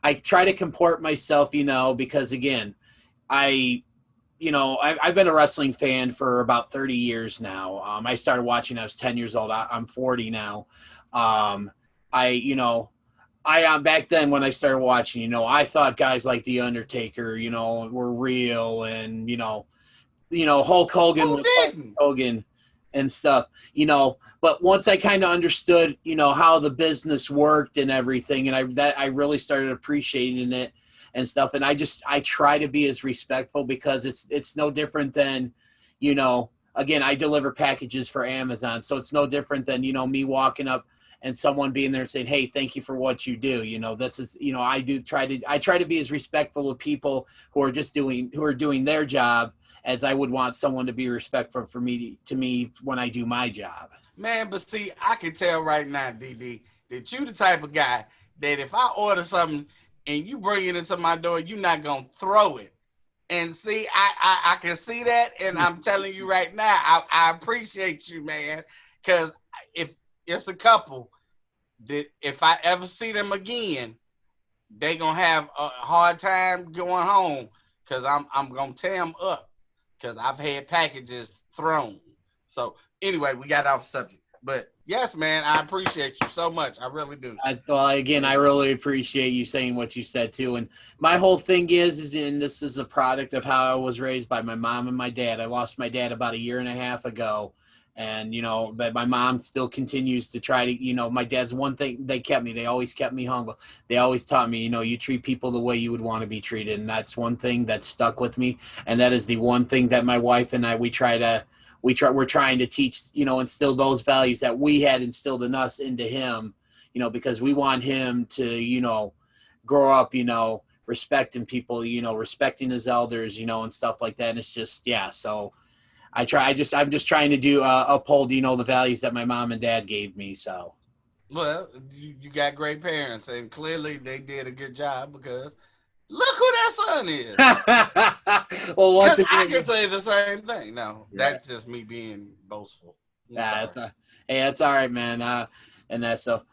I try to comport myself, you know, because again, I've been a wrestling fan for about 30 years now. I started watching, I was 10 years old. I'm 40 now. Back then when I started watching, you know, I thought guys like The Undertaker, you know, were real, and, Hulk Hogan Who was Hulk didn't? Hogan and stuff, you know, but once I kind of understood, you know, how the business worked and everything, and I really started appreciating it and stuff. And I try to be as respectful, because it's no different than, you know, again, I deliver packages for Amazon. So it's no different than, you know, me walking up and someone being there saying, "Hey, thank you for what you do." You know, I try to be as respectful of people who are doing their job as I would want someone to be respectful to me when I do my job. Man, but see, I can tell right now, DD, that you the type of guy that if I order something and you bring it into my door, you're not gonna throw it. And see, I can see that, and I'm telling you right now, I appreciate you, man, because if it's a couple that if I ever see them again, they gonna have a hard time going home, because I'm gonna tear them up, because I've had packages thrown. So anyway, we got off subject, but yes, man, I appreciate you so much. I really do. I really appreciate you saying what you said too. And my whole thing and this is a product of how I was raised by my mom and my dad. I lost my dad about a year and a half ago. And, you know, but my mom still continues to try to, you know, my dad's one thing, they always kept me humble. They always taught me, you know, you treat people the way you would want to be treated. And that's one thing that stuck with me. And that is the one thing that my wife and I, we're trying to teach, you know, instill those values that we had instilled in us into him, you know, because we want him to, you know, grow up, you know, respecting people, you know, respecting his elders, you know, and stuff like that. And it's just, yeah. So I'm just trying to uphold, you know, the values that my mom and dad gave me. So, Well, you got great parents, and clearly they did a good job, because look who that son is. well, once Because I again, can say the same thing. No, Yeah. that's just me being boastful. I'm yeah, sorry. hey, that's all right, man. And that's so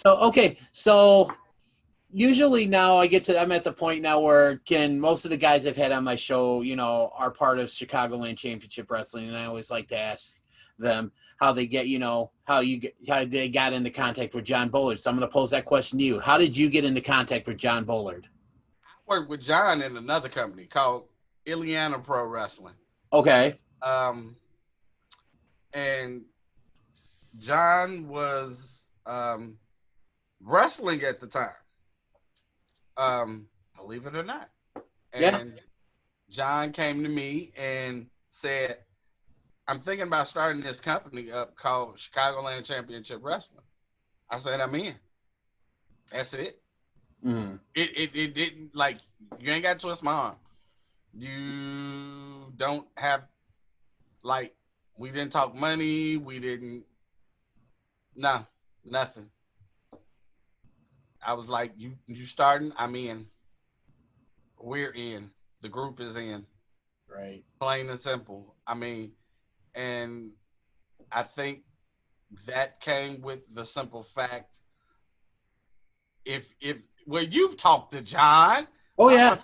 okay. So usually now I'm at the point now where most of the guys I've had on my show, are part of Chicagoland Championship Wrestling, and I always like to ask them how they get, how they got into contact with John Bullard. So I'm going to pose that question to you. How did you get into contact with John Bullard? I worked with John in another company called Ileana Pro Wrestling. Okay. And John was wrestling at the time. Believe it or not. And John came to me and said, I'm thinking about starting this company up called Chicagoland Championship Wrestling. I said, I'm in. That's it. Mm-hmm. It didn't, like, you ain't got to twist my arm. You don't have, like, we didn't talk money. We didn't, nothing. I was like, you starting? I'm in. We're in. The group is in. Right. Plain and simple. I mean, and I think that came with the simple fact, you've talked to John. Oh, why yeah.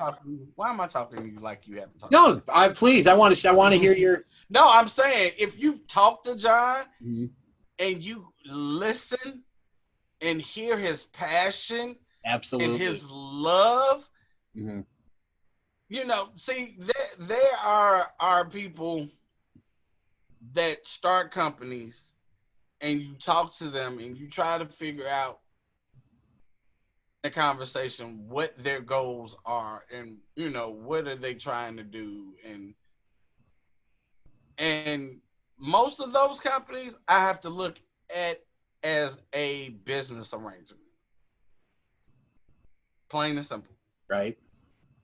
Why am I talking to you like you haven't talked? No, please. I want to hear your. No, I'm saying if you've talked to John Mm-hmm. and you listen and hear his passion, Absolutely, and his love, mm-hmm. See, there are people that start companies and you talk to them and you try to figure out in a conversation what their goals are and what are they trying to do, and most of those companies I have to look at as a business arrangement, plain and simple. Right.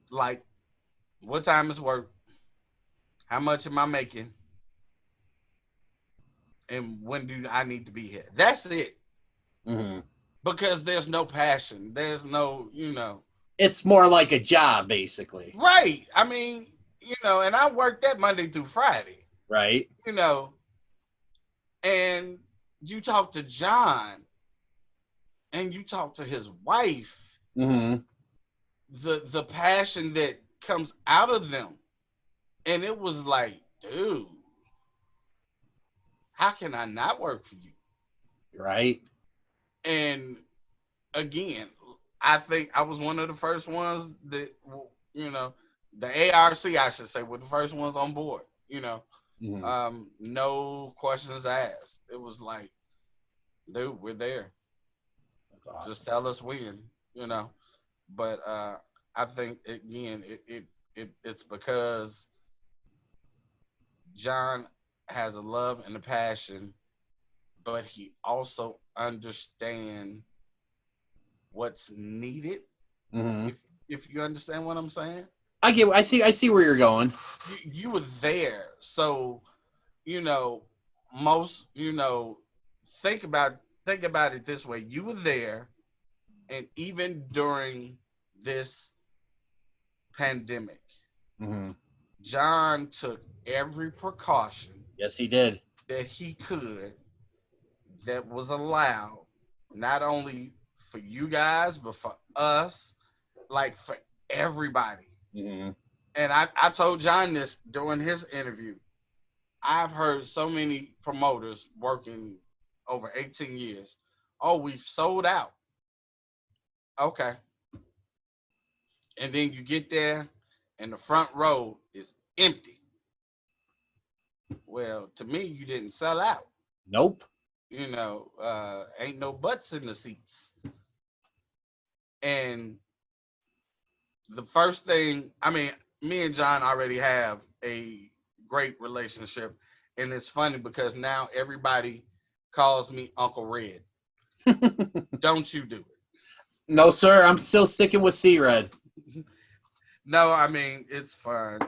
Like, what time is work, how much am I making, and when do I need to be here? That's it. Mm-hmm. Because there's no passion. There's no, It's more like a job, basically. Right. I mean, and I work that Monday through Friday. Right. And you talk to John and you talk to his wife, mm-hmm. the passion that comes out of them. And it was like, dude, how can I not work for you? Right. And again, I think I was one of the first ones that, the ARC, I should say, were the first ones on board, Mm-hmm. No questions asked. It was like, dude, we're there. That's awesome. Just tell us when, But I think, again, it's because John has a love and a passion, but he also understands what's needed. Mm-hmm. If you understand what I'm saying. I see where you're going. You were there, so most think about it this way: you were there, and even during this pandemic, Mm-hmm. John took every precaution. Yes, he did. That he could, that was allowed, not only for you guys but for us, like for everybody. Mm-hmm. And I told John this during his interview. I've heard so many promoters working over 18 years. Oh, we've sold out. Okay. And then you get there and the front row is empty. Well, to me, you didn't sell out. Nope. Ain't no butts in the seats. And the first thing, I mean, me and John already have a great relationship. And it's funny because now everybody calls me Uncle Red. Don't you do it. No, sir. I'm still sticking with C-Red. No, I mean, it's fine.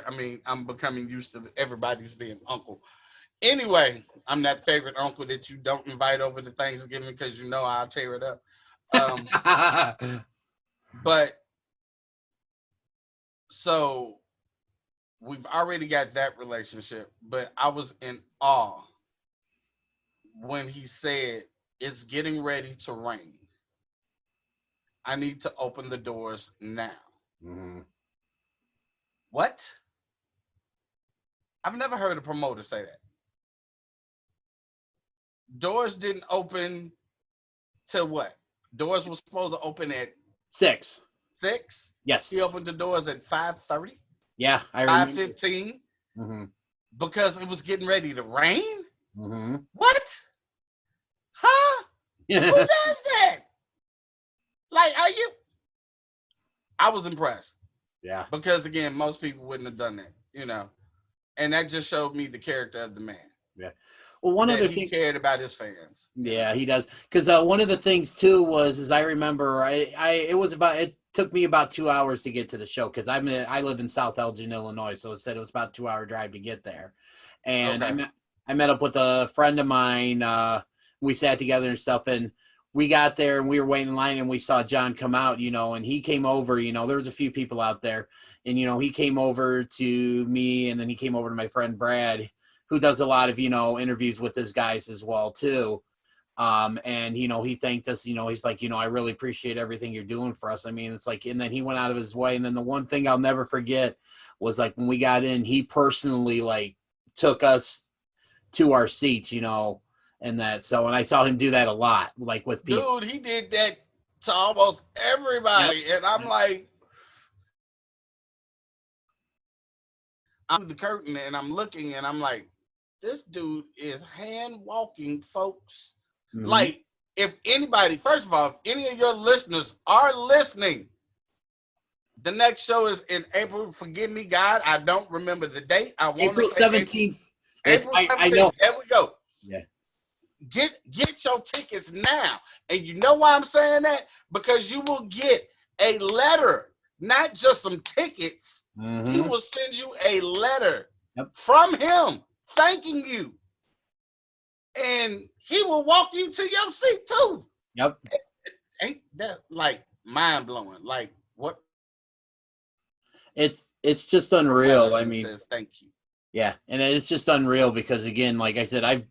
I mean, I'm becoming used to everybody's being uncle. Anyway, I'm that favorite uncle that you don't invite over to Thanksgiving because I'll tear it up. But so we've already got that relationship, but I was in awe when he said it's getting ready to rain. I need to open the doors now. Mm-hmm. What? I've never heard a promoter say that. Doors didn't open till what? Doors were supposed to open at 6. 6. Yes. He opened the doors at 5:30, Yeah, I remember. 5:15, Mm-hmm. because it was getting ready to rain. Mm-hmm. What? Huh? Who Yeah. does that? Like, are you? I was impressed Yeah. because again, most people wouldn't have done that, and that just showed me the character of the man. Yeah. Well, one that other he thing. cared about his fans. Yeah, he does. Because one of the things too was I remember it took me about 2 hours to get to the show because I live in South Elgin, Illinois, so it said it was about a 2-hour drive to get there, and Okay. I met up with a friend of mine. We sat together and stuff, and we got there and we were waiting in line and we saw John come out, and he came over. There was a few people out there, and he came over to me, and then he came over to my friend Brad, who does a lot of, interviews with his guys as well too. And, he thanked us, he's like, I really appreciate everything you're doing for us. I mean, it's like, and then he went out of his way. And then the one thing I'll never forget was like, when we got in, he personally like took us to our seats, and that. So, and I saw him do that a lot, like with people. Dude, he did that to almost everybody. Yep. And I'm like, I'm the curtain and I'm looking and I'm like, this dude is hand walking, folks. Mhm. Like, if anybody, first of all, if any of your listeners are listening, the next show is in April. Forgive me, God, I don't remember the date. I want April to say 17th. April 17th. I know. There we go. Yeah. Get your tickets now. And you know why I'm saying that? Because you will get a letter, not just some tickets. Mhm. He will send you a letter Yep. from him thanking you. And he will walk you to your seat too. Yep. Ain't that like mind blowing? Like what? It's just unreal. I It mean, says thank you. yeah, and it's just unreal because again, like I said, I've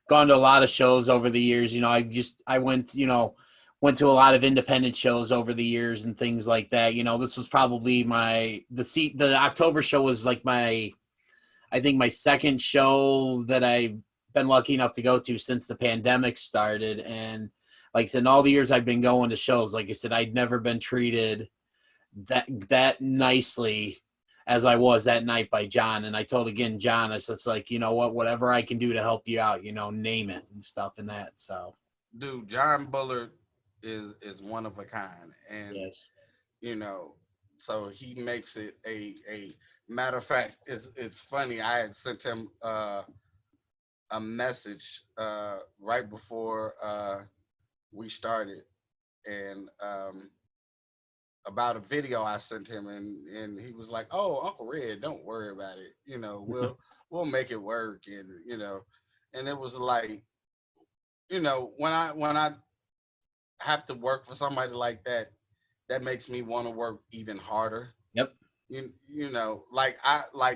gone to a lot of shows over the years. I went to a lot of independent shows over the years and things like that. This was probably the October show was like I think my second show that I've been lucky enough to go to since the pandemic started. And like I said, in all the years I've been going to shows, like I said, I'd never been treated that nicely as I was that night by John. And I told John, I said, it's like, whatever I can do to help you out, name it and stuff and that. So, Dude, John Bullard is one of a kind. And yes. So he makes it a matter of fact, it's funny. I had sent him a message right before we started, and about a video I sent him, and he was like, "Oh, Uncle Red, don't worry about it. We'll make it work." And it was like, when I have to work for somebody like that, that makes me want to work even harder. Yep. Like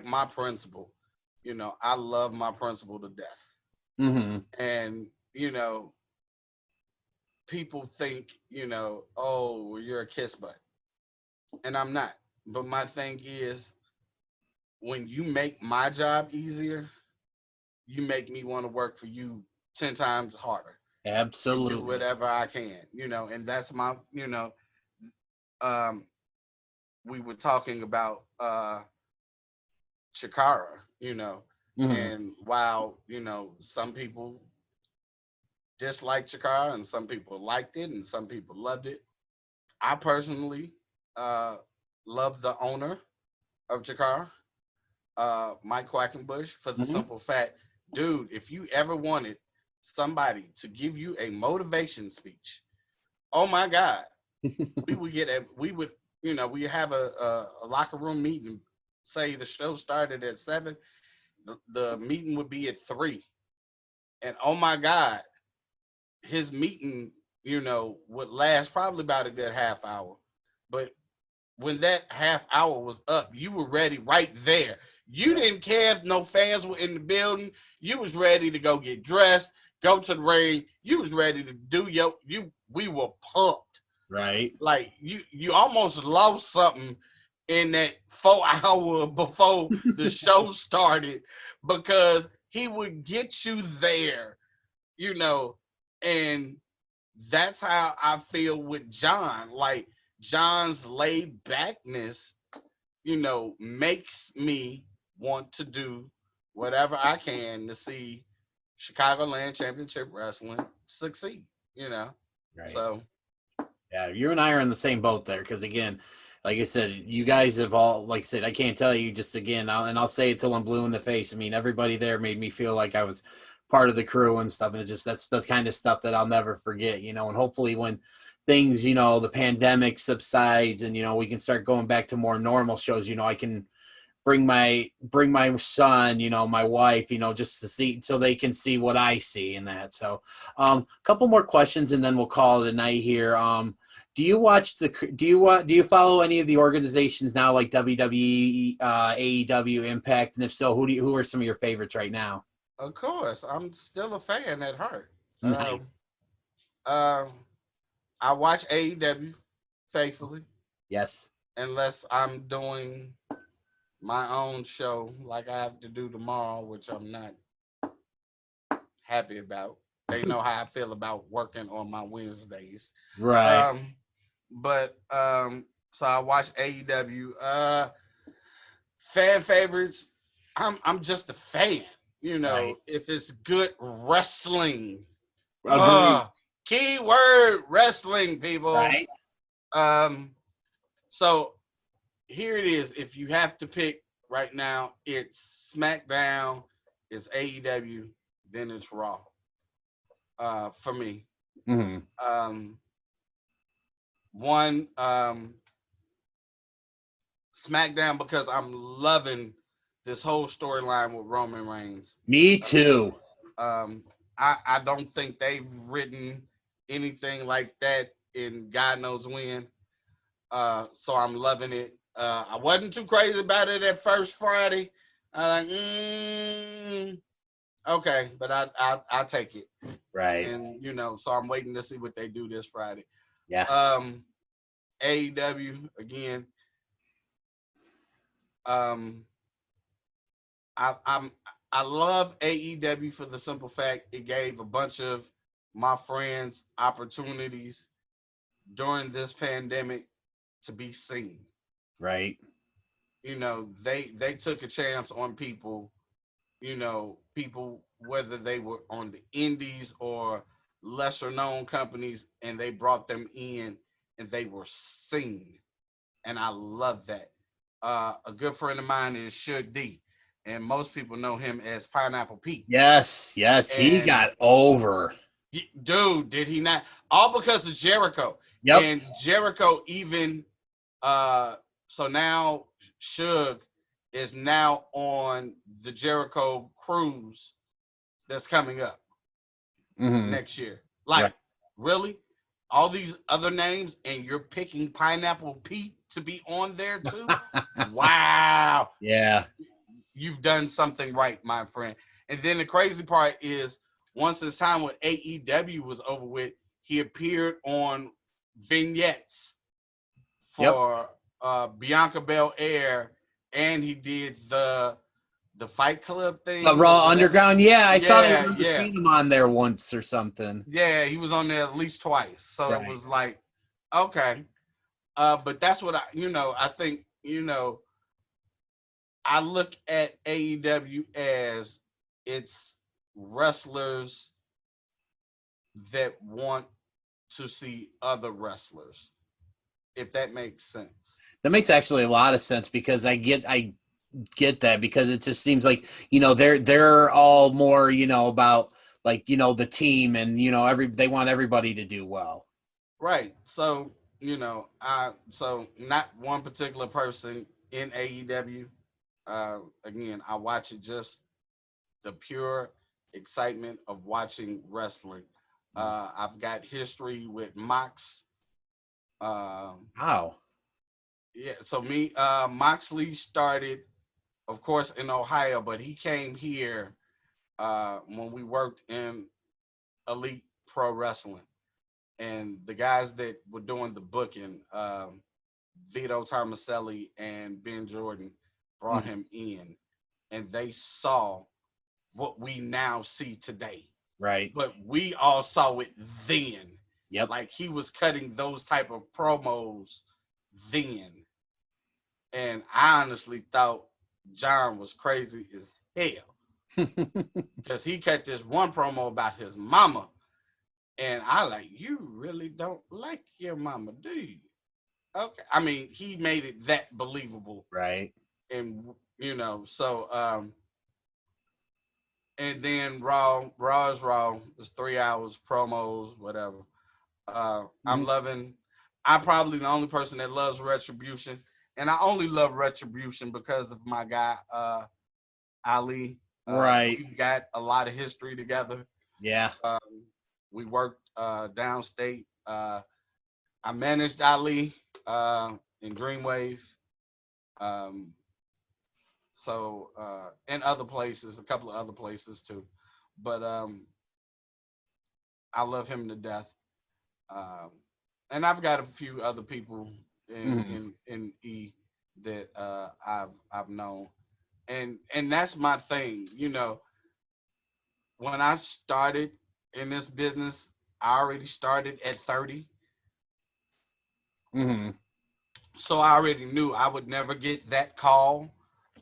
my principal. I love my principal to death. Mm-hmm. And people think, oh, you're a kiss butt. And I'm not. But my thing is, when you make my job easier, you make me want to work for you 10 times harder. Absolutely. Do whatever I can, and that's my, we were talking about Chikara, Mm-hmm. and while, some people disliked Chikara and some people liked it and some people loved it, I personally love the owner of Chikara, Mike Quackenbush, for the Mm-hmm. simple fact, dude, if you ever wanted somebody to give you a motivation speech, oh my God, we have a locker room meeting. Say the show started at 7, the meeting would be at 3, and oh my God, his meeting, would last probably about a good half hour. But when that half hour was up, you were ready right there. You didn't care if no fans were in the building. You was ready to go get dressed, go to the ring. You was ready to do we were pumped. Right. Like you almost lost something in that 4 hour before the show started because he would get you there, you know, and that's how I feel with John. Like John's laid backness, you know, makes me want to do whatever I can to see Chicagoland Championship Wrestling succeed, you know. Right. So yeah, you and I are in the same boat there because again, like I said, you guys have all, like I said, I can't tell you just again, I'll say it till I'm blue in the face. I mean, everybody there made me feel like I was part of the crew and stuff, and it just that's the kind of stuff that I'll never forget, you know. And hopefully, when things, you know, the pandemic subsides and you know we can start going back to more normal shows, you know, I can bring my son, you know, my wife, you know, just to see so they can see what I see in that. So a couple more questions and then we'll call it a night here. Do you watch do you follow any of the organizations now like WWE, AEW, Impact, and if so, who are some of your favorites right now? of course, I'm still a fan at heart. Nice. Um, I watch AEW faithfully Yes. unless I'm doing my own show like I have to do tomorrow, which I'm not happy about. They know how I feel about working on my Wednesdays. Right. So I watch AEW. Fan favorites. I'm just a fan. You know, Right. if it's good wrestling. Agreed. Keyword wrestling, people. Right. So here it is. If you have to pick right now, it's SmackDown, it's AEW, then it's Raw. For me. Mm-hmm. One SmackDown because I'm loving this whole storyline with Roman Reigns. Me too. I don't think they've written anything like that in God knows when. So I'm loving it. I wasn't too crazy about it at first Friday. I'm like, okay, but I'll take it. Right. And you know, so I'm waiting to see what they do this Friday. Yeah. AEW again. I love AEW for the simple fact it gave a bunch of my friends opportunities during this pandemic to be seen. Right. You know, they took a chance on people, you know, people whether they were on the indies or lesser known companies, and they brought them in and they were seen. And I love that. A good friend of mine is Suge D, and most people know him as Pineapple Pete. Yes. He And got over. dude, did he not? All because of Jericho. Yep. And Jericho even so now Suge is now on the Jericho cruise that's coming up next year. Like, Right. really? All these other names, and you're picking Pineapple Pete to be on there too? Wow. Yeah. You've done something right, my friend. And then the crazy part is once his time with AEW was over with, he appeared on vignettes for Bianca Belair, and he did the Fight Club thing. Raw Underground. Yeah, I thought I remember yeah. seeing him on there once or something. Yeah, he was on there at least twice. So Right. it was like, okay. But that's what I think, I look at AEW as it's wrestlers that want to see other wrestlers, if that makes sense. That makes actually a lot of sense because I get that because it just seems like, you know, they're all more, you know, about like, you know, the team and, you know, they want everybody to do well. Right. So, so not one particular person in AEW. Again, I watch it just the pure excitement of watching wrestling. I've got history with Mox. Wow. Yeah, so Moxley started, of course, in Ohio, but he came here when we worked in Elite Pro Wrestling. and the guys that were doing the booking, Vito Tomaselli and Ben Jordan, brought him in, and they saw what we now see today. Right. But we all saw it then. Yep. Like he was cutting those type of promos then. And I honestly thought John was crazy as hell. Because he cut this one promo about his mama. And I like, you really don't like your mama, do you? Okay. I mean, he made it that believable. Right. And you know, so and then Raw is Raw. It's 3 hours, promos, whatever. I'm probably the only person that loves Retribution. And I only love Retribution because of my guy, Ali. Right. We've got a lot of history together. Yeah. We worked downstate. I managed Ali in Dreamwave. So and other places, a couple of other places too. But I love him to death. And I've got a few other people in E that I've known. And that's my thing, you know. When I started in this business, I already started at 30. So I already knew I would never get that call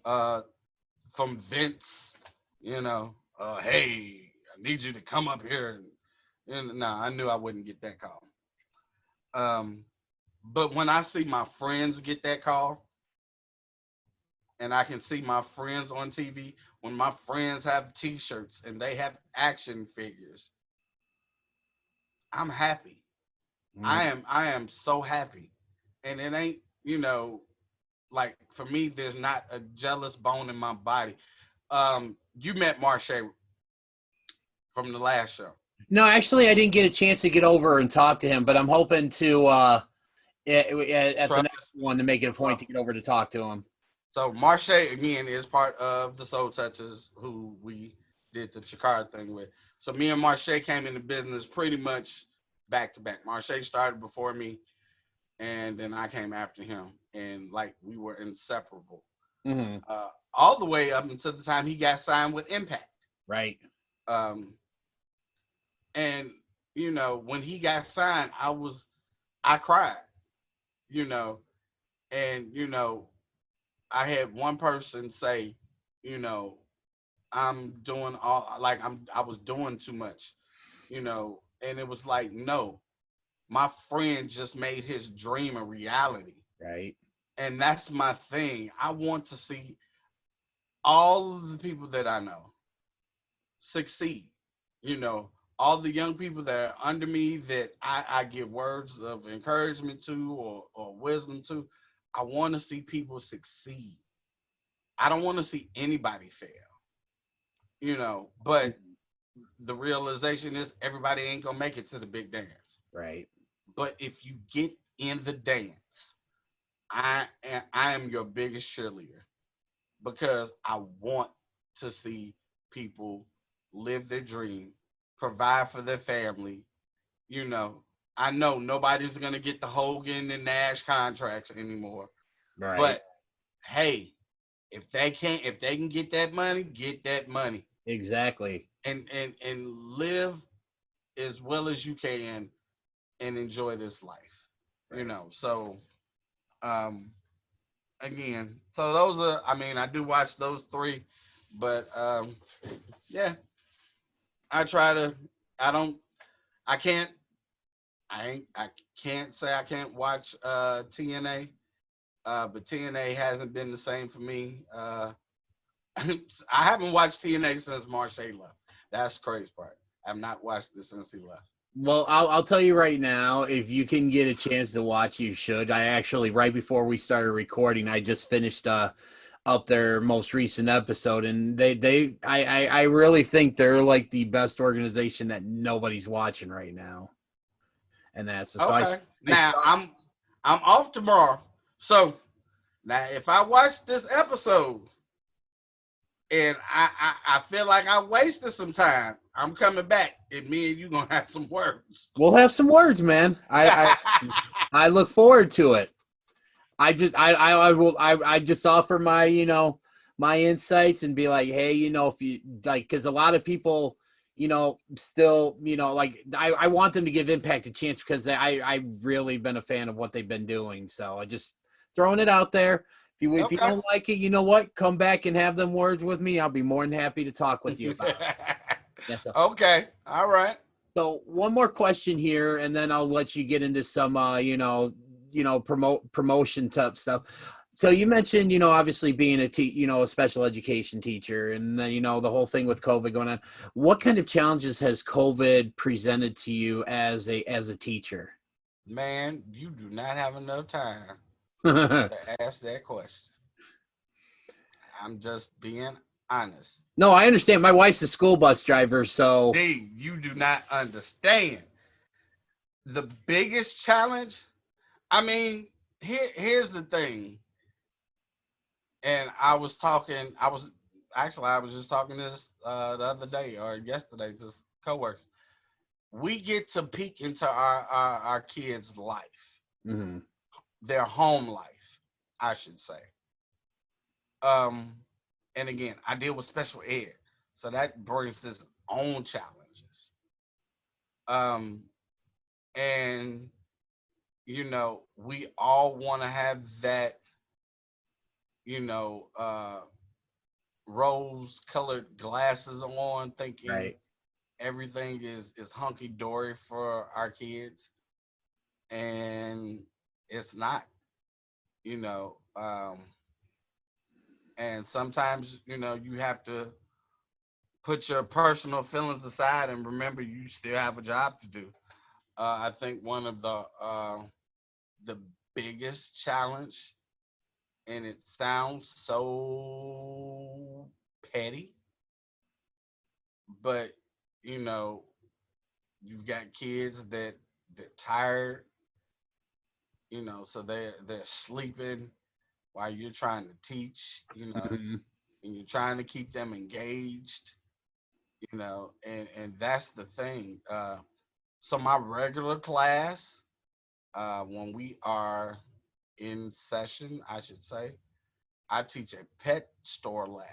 from Vince, you know, hey, I need you to come up here. And no, I knew I wouldn't get that call. But when I see my friends get that call, and I can see my friends on TV, when my friends have t-shirts and they have action figures, I'm happy. I am so happy. And it ain't, you know, like for me, there's not a jealous bone in my body. You met Marche from the last show. No, actually, I didn't get a chance to get over and talk to him, but I'm hoping to at the next one to make it a point to get over to talk to him. So Marche again is part of the Soul Touchers, who we did the Chikara thing with. So me and Marche came into business pretty much back to back. Marche started before me, and then I came after him, and like we were inseparable. All the way up until the time he got signed with Impact. Right. And you know, when he got signed, I cried, you know, and you know, I had one person say, you know, I was doing too much, you know, and it was like, no, my friend just made his dream a reality. Right. And that's my thing. I want to see all of the people that I know succeed, you know, all the young people that are under me that I give words of encouragement to or wisdom to. I want to see people succeed. I don't want to see anybody fail, you know, but the realization is everybody ain't going to make it to the big dance. Right. But if you get in the dance, I am your biggest cheerleader because I want to see people live their dream, provide for their family. You know, I know nobody's going to get the Hogan and Nash contracts anymore. Right. But hey, if they can get that money, get that money. Exactly. And live as well as you can and enjoy this life. Right. You know, so again, so those are, I mean, I do watch those three, but yeah, I can't say I can't watch TNA, but TNA hasn't been the same for me. I haven't watched TNA since Marche left. That's the crazy part. I've not watched it since he left. Well, I'll tell you right now, if you can get a chance to watch, you should. I actually, right before we started recording, I just finished up their most recent episode, and I really think they're like the best organization that nobody's watching right now. And that's okay. Now I'm off tomorrow, so now if I watch this episode and I feel like I wasted some time. I'm coming back, and me and you gonna have some words. We'll have some words, man. I look forward to it. I just offer my, my insights and be like, hey, if you like, because a lot of people, still, like I want them to give Impact a chance because I really been a fan of what they've been doing. So I just throwing it out there. If you don't like it, you know what? Come back and have them words with me. I'll be more than happy to talk with you about it. Okay. All right. So one more question here, and then I'll let you get into some, promotion type stuff. So you mentioned, obviously being a special education teacher, and then, the whole thing with COVID going on. What kind of challenges has COVID presented to you as a teacher? Man, you do not have enough time to ask that question. I'm just being honest. No, I understand. My wife's a school bus driver, so. D, you do not understand. The biggest challenge, I mean, here's the thing. And I was just talking this the other day or yesterday to coworkers. We get to peek into our kids' life, Mm-hmm. their home life, I should say. And again, I deal with special ed, so that brings its own challenges. And we all want to have that, rose-colored glasses on, thinking Right. everything is hunky-dory for our kids, and it's not. And sometimes you have to put your personal feelings aside and remember you still have a job to do. I think one of the biggest challenge, and it sounds so petty, but you've got kids that they're tired, so they're sleeping while you're trying to teach, Mm-hmm. and you're trying to keep them engaged, and that's the thing. So my regular class, when we are in session, I should say, I teach a pet store lab.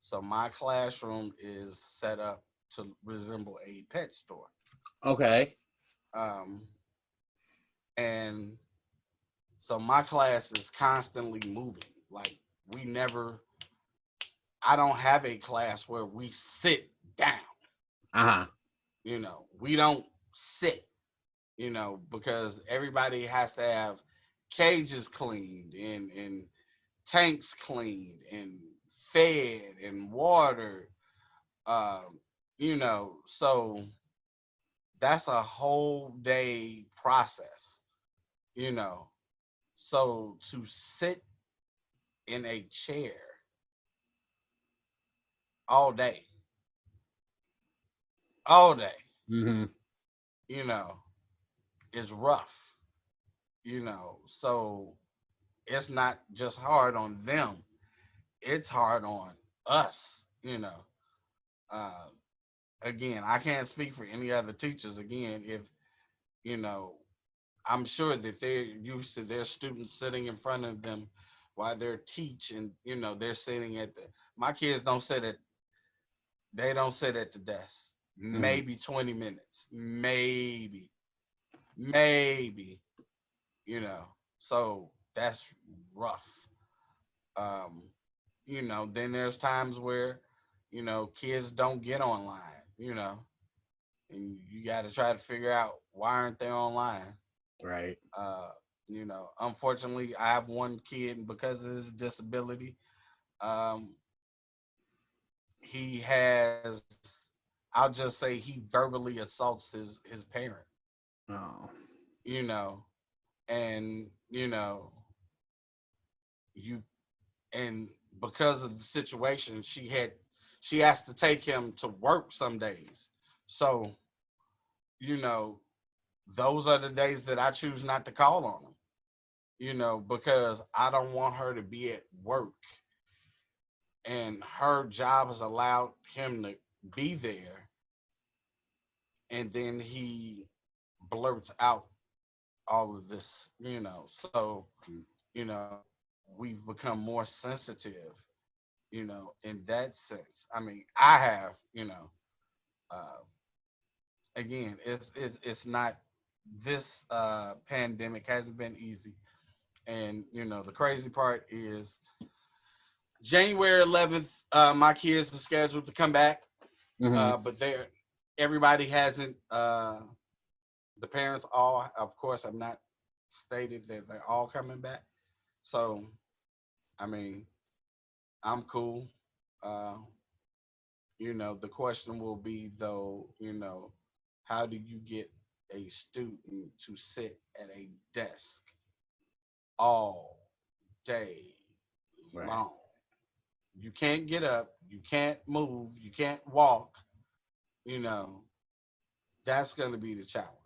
So my classroom is set up to resemble a pet store. Okay. And so my class is constantly moving. Like I don't have a class where we sit down. Uh-huh. We don't sit, because everybody has to have cages cleaned and tanks cleaned and fed and watered. So that's a whole day process, So to sit in a chair all day, Mm-hmm. is rough, So it's not just hard on them, it's hard on us, Again, I can't speak for any other teachers. Again, if, I'm sure that they're used to their students sitting in front of them while they're teaching, they're sitting my kids don't sit at the desk. Maybe 20 minutes, maybe, so that's rough. Then there's times where, kids don't get online, and you got to try to figure out why aren't they online. Right. Unfortunately, I have one kid, and because of his disability, he has, I'll just say, he verbally assaults his parent. Oh. And and because of the situation, she has to take him to work some days. So, those are the days that I choose not to call on him, because I don't want her to be at work and her job has allowed him to be there, and then he blurts out all of this, so we've become more sensitive, in that sense. I mean, I have, uh, again, it's not, this pandemic hasn't been easy. And the crazy part is January 11th, my kids are scheduled to come back, but everybody hasn't. The parents all, of course, have not stated that they're all coming back. So, I mean, I'm cool. The question will be though, how do you get a student to sit at a desk all day long? You can't get up, you can't move, you can't walk. That's going to be the challenge.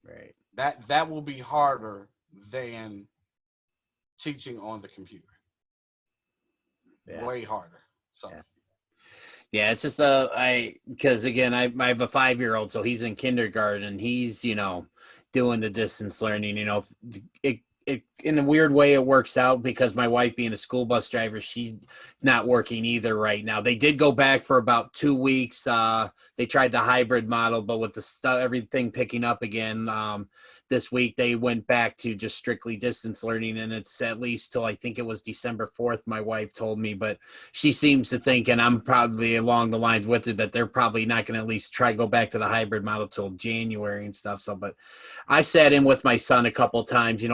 Right. That will be harder than teaching on the computer. Yeah. Way harder. So. Yeah, it's just because again, I have a 5-year-old, so he's in kindergarten. He's doing the distance learning. It in a weird way it works out because my wife being a school bus driver, she's not working either right now. They did go back for about 2 weeks. They tried the hybrid model, but with everything picking up again, this week they went back to just strictly distance learning, and it's at least till I think it was December 4th, my wife told me, but she seems to think, and I'm probably along the lines with her, that they're probably not going to at least try go back to the hybrid model till January and stuff. So, but I sat in with my son a couple times,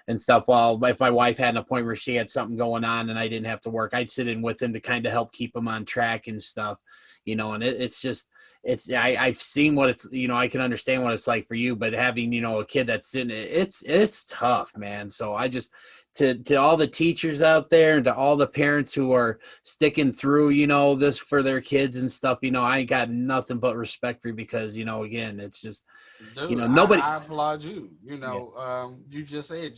and stuff. Well, if my wife had an appointment where she had something going on and I didn't have to work, I'd sit in with him to kind of help keep him on track and stuff, and I've seen what it's, I can understand what it's like for you, but having, a kid that's sitting, it's tough, man. So I just, to all the teachers out there and to all the parents who are sticking through, this for their kids and stuff, I got nothing but respect for you because, again, it's just, Dude, nobody. I applaud you. You just said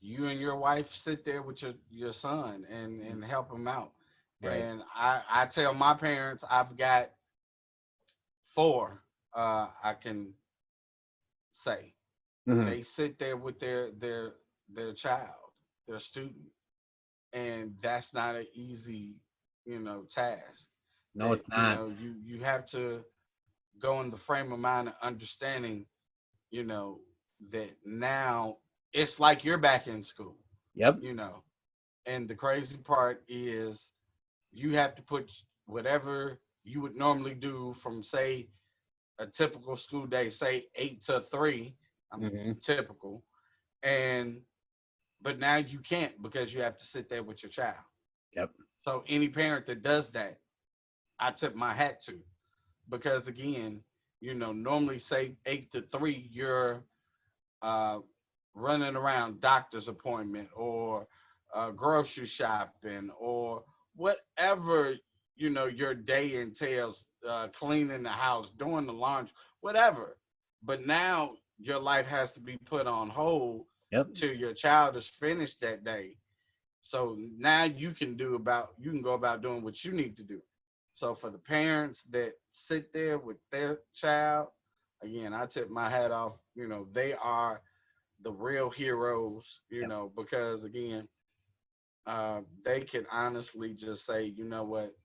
you and your wife sit there with your son and help him out. Right. And I tell my parents, I've got 4, I can say. They sit there with their child, their student, and that's not an easy, task. No, it's not. You have to go in the frame of mind of understanding, that now it's like you're back in school. Yep. And the crazy part is you have to put whatever you would normally do from, say, a typical school day, say 8 to 3, typical, but now you can't because you have to sit there with your child. Yep. So any parent that does that, I tip my hat to, because again, normally say 8 to 3, you're running around doctor's appointment or grocery shopping or whatever, your day entails, cleaning the house, doing the laundry, whatever. But now your life has to be put on hold till your child is finished that day. So now you can go about doing what you need to do. So for the parents that sit there with their child, again, I tip my hat off. They are the real heroes, because again, they can honestly just say, you know what,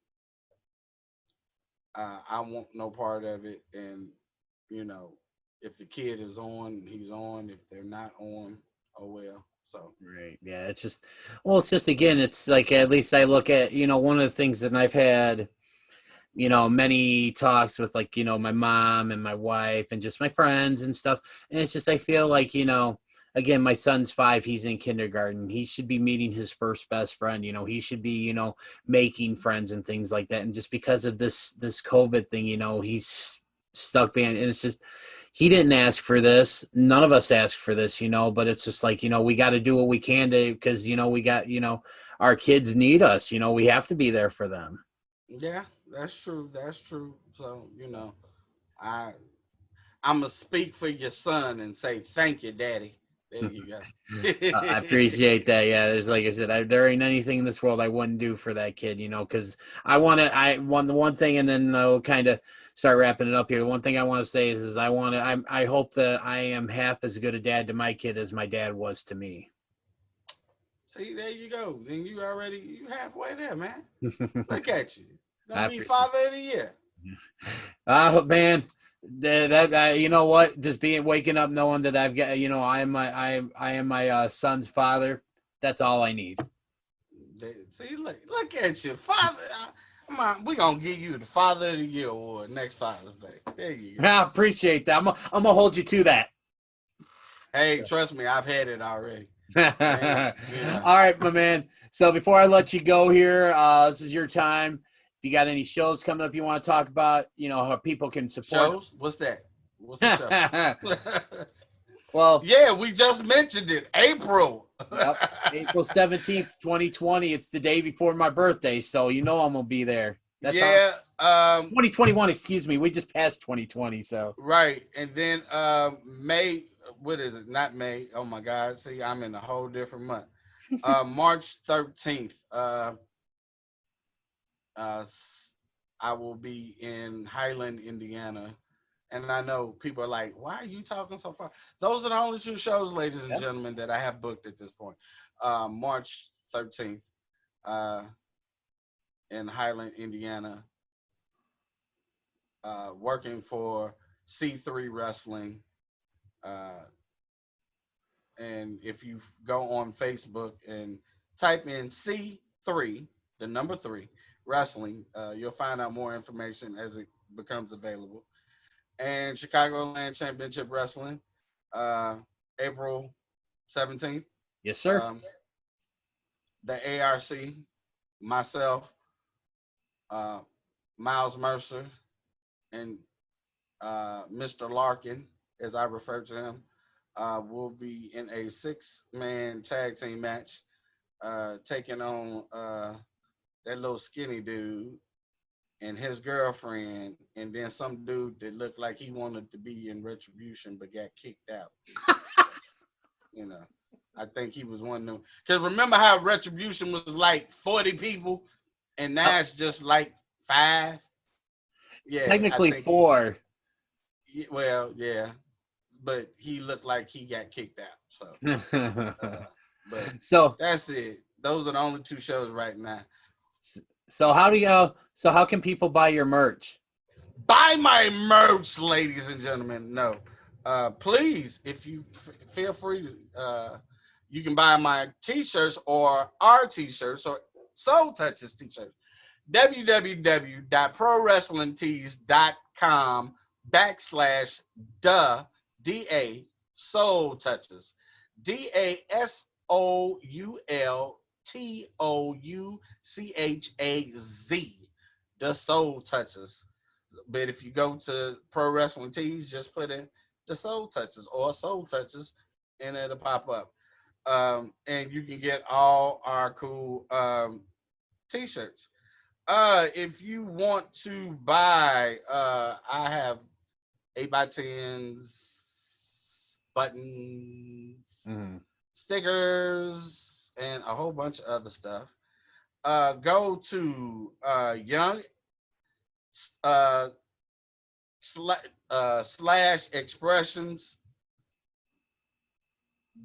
I want no part of it. And, if the kid is on, he's on. If they're not on, oh well. So right. Yeah, it's just again, it's like, at least I look at, one of the things that I've had, many talks with, like, my mom and my wife and just my friends and stuff. And it's just, I feel like, again, my son's 5, he's in kindergarten. He should be meeting his first best friend. He should be, making friends and things like that. And just because of this COVID thing, he's stuck being, and it's just, he didn't ask for this. None of us asked for this, but it's just like, we got to do what we can to, because, we got, our kids need us, we have to be there for them. Yeah, that's true. That's true. So, I'm going to speak for your son and say, thank you, Daddy. There you go. I appreciate that. Yeah, there's like I said, there ain't anything in this world I wouldn't do for that kid, because I want the one thing, and then I'll kind of start wrapping it up here. The one thing I want to say is I hope that I am half as good a dad to my kid as my dad was to me. See, there you go. Then you halfway there, man. Look at you. I Gonna be father of the year. Man, that you know what? Just waking up knowing that I've got, I am my son's father. That's all I need. See, look at you, father. Come on, we're gonna give you the Father of the Year award next Father's Day. There you go. I appreciate that. I'm gonna hold you to that. Hey, trust me, I've had it already. Yeah. All right, my man. So before I let you go here, this is your time. If you got any shows coming up you want to talk about, how people can support. Shows? What's that? What's the show? Well, yeah, we just mentioned it. April. Yep. April 17th, 2020. It's the day before my birthday, so I'm gonna be there. That's 2021, excuse me. We just passed 2020, so. Right. And then May, what is it? Not May. Oh my God. See, I'm in a whole different month. March 13th. I will be in Highland, Indiana. And I know people are like, why are you talking so far? Those are the only two shows, ladies and gentlemen, that I have booked at this point. March 13th in Highland, Indiana, working for C3 Wrestling. And if you go on Facebook and type in C3, the number 3, Wrestling, you'll find out more information as it becomes available. And Chicagoland Championship Wrestling, April 17th. Yes, sir. The ARC, myself, Miles Mercer, and Mr. Larkin, as I refer to him, will be in a 6-man tag team match, taking on that little skinny dude and his girlfriend, and then some dude that looked like he wanted to be in Retribution but got kicked out. I think he was one of them. Because remember how Retribution was like 40 people, and now it's just like 5? Yeah, technically 4. Well, yeah, but he looked like he got kicked out. So that's it. Those are the only 2 shows right now. So how can people buy your merch? Buy my merch, ladies and gentlemen. No, please, if you feel free to, you can buy my t-shirts or our t-shirts or Soul Touches t-shirts. www.prowrestlingtees.com/DA Soul Touches. DASOULTOUCHAZ, the Soul Touches. But if you go to Pro Wrestling Tees, just put in the Soul Touches or Soul Touches, and it'll pop up. And you can get all our cool t-shirts. If you want to buy, I have 8x10s, buttons, stickers, and a whole bunch of other stuff. Go to Young / expressions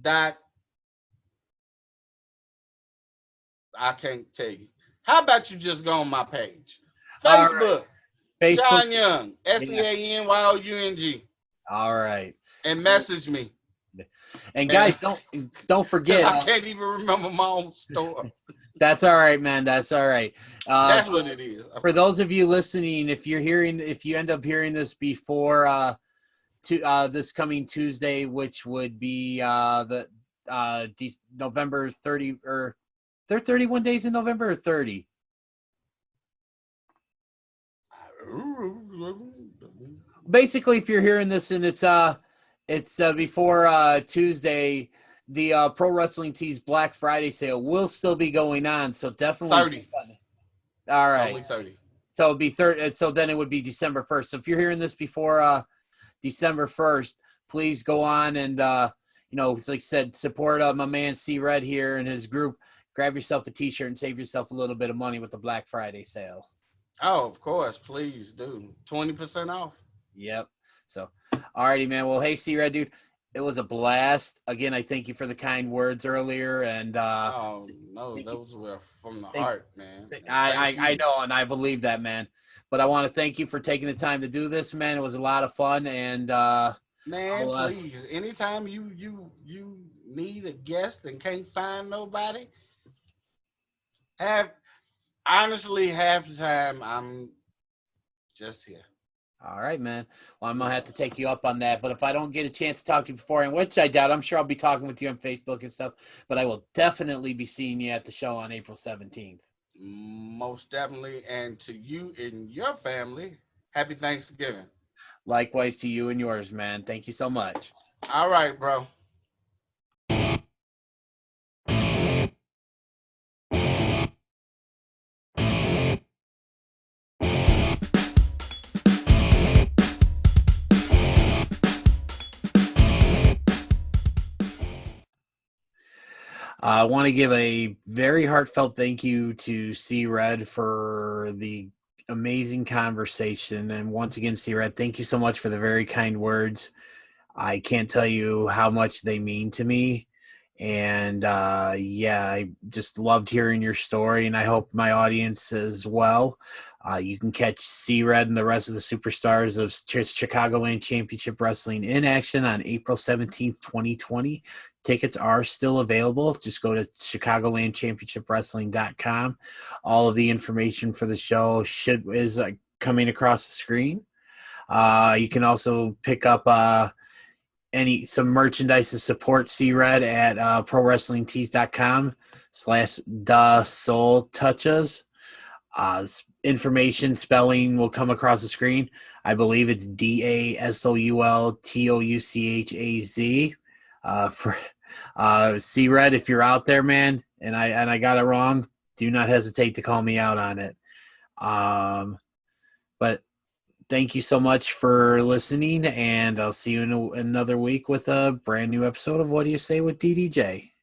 dot, I can't tell you. How about you just go on my page? Facebook, Sean Young, SEANYOUNG. All right. And message me. And guys, don't forget. I can't even remember my own store. That's all right, man. That's all right. That's what it is. For those of you listening, if you end up hearing this before this coming Tuesday, which would be the November 30, or there are 31 days in November or 30? Basically, if you're hearing this and it's before Tuesday, the Pro Wrestling Tees Black Friday sale will still be going on, so definitely 30. All right. It's only 30. So it'd be 30. So then it would be December 1st. So if you're hearing this before December 1st, please go on and like I said, support my man C Red here and his group. Grab yourself a T-shirt and save yourself a little bit of money with the Black Friday sale. Oh, of course, please do. 20% off. Yep. So, alrighty, man. Well, hey, C Red, dude, it was a blast. Again, I thank you for the kind words earlier, and Oh no, those were from the heart, man. I know, and I believe that, man. But I want to thank you for taking the time to do this, man. It was a lot of fun, and man, please, anytime you need a guest and can't find nobody, honestly half the time I'm just here. All right, man. Well, I'm going to have to take you up on that. But if I don't get a chance to talk to you beforehand, which I doubt, I'm sure I'll be talking with you on Facebook and stuff. But I will definitely be seeing you at the show on April 17th. Most definitely. And to you and your family, happy Thanksgiving. Likewise to you and yours, man. Thank you so much. All right, bro. I want to give a very heartfelt thank you to C Red for the amazing conversation. And once again, C Red, thank you so much for the very kind words. I can't tell you how much they mean to me. And I just loved hearing your story, and I hope my audience as well. You can catch C Red and the rest of the superstars of Chicagoland Championship Wrestling in action on April 17th, 2020. Tickets are still available. Just go to ChicagolandChampionshipWrestling.com. All of the information for the show is coming across the screen. You can also pick up some merchandise to support C-Red at ProWrestlingTees.com/DaSoulTouches. Information spelling will come across the screen. I believe it's DaSoulTouchaz. For C-Red, if you're out there, man, and I got it wrong, do not hesitate to call me out on it. But thank you so much for listening, and I'll see you in another week with a brand new episode of What Do You Say with DDJ.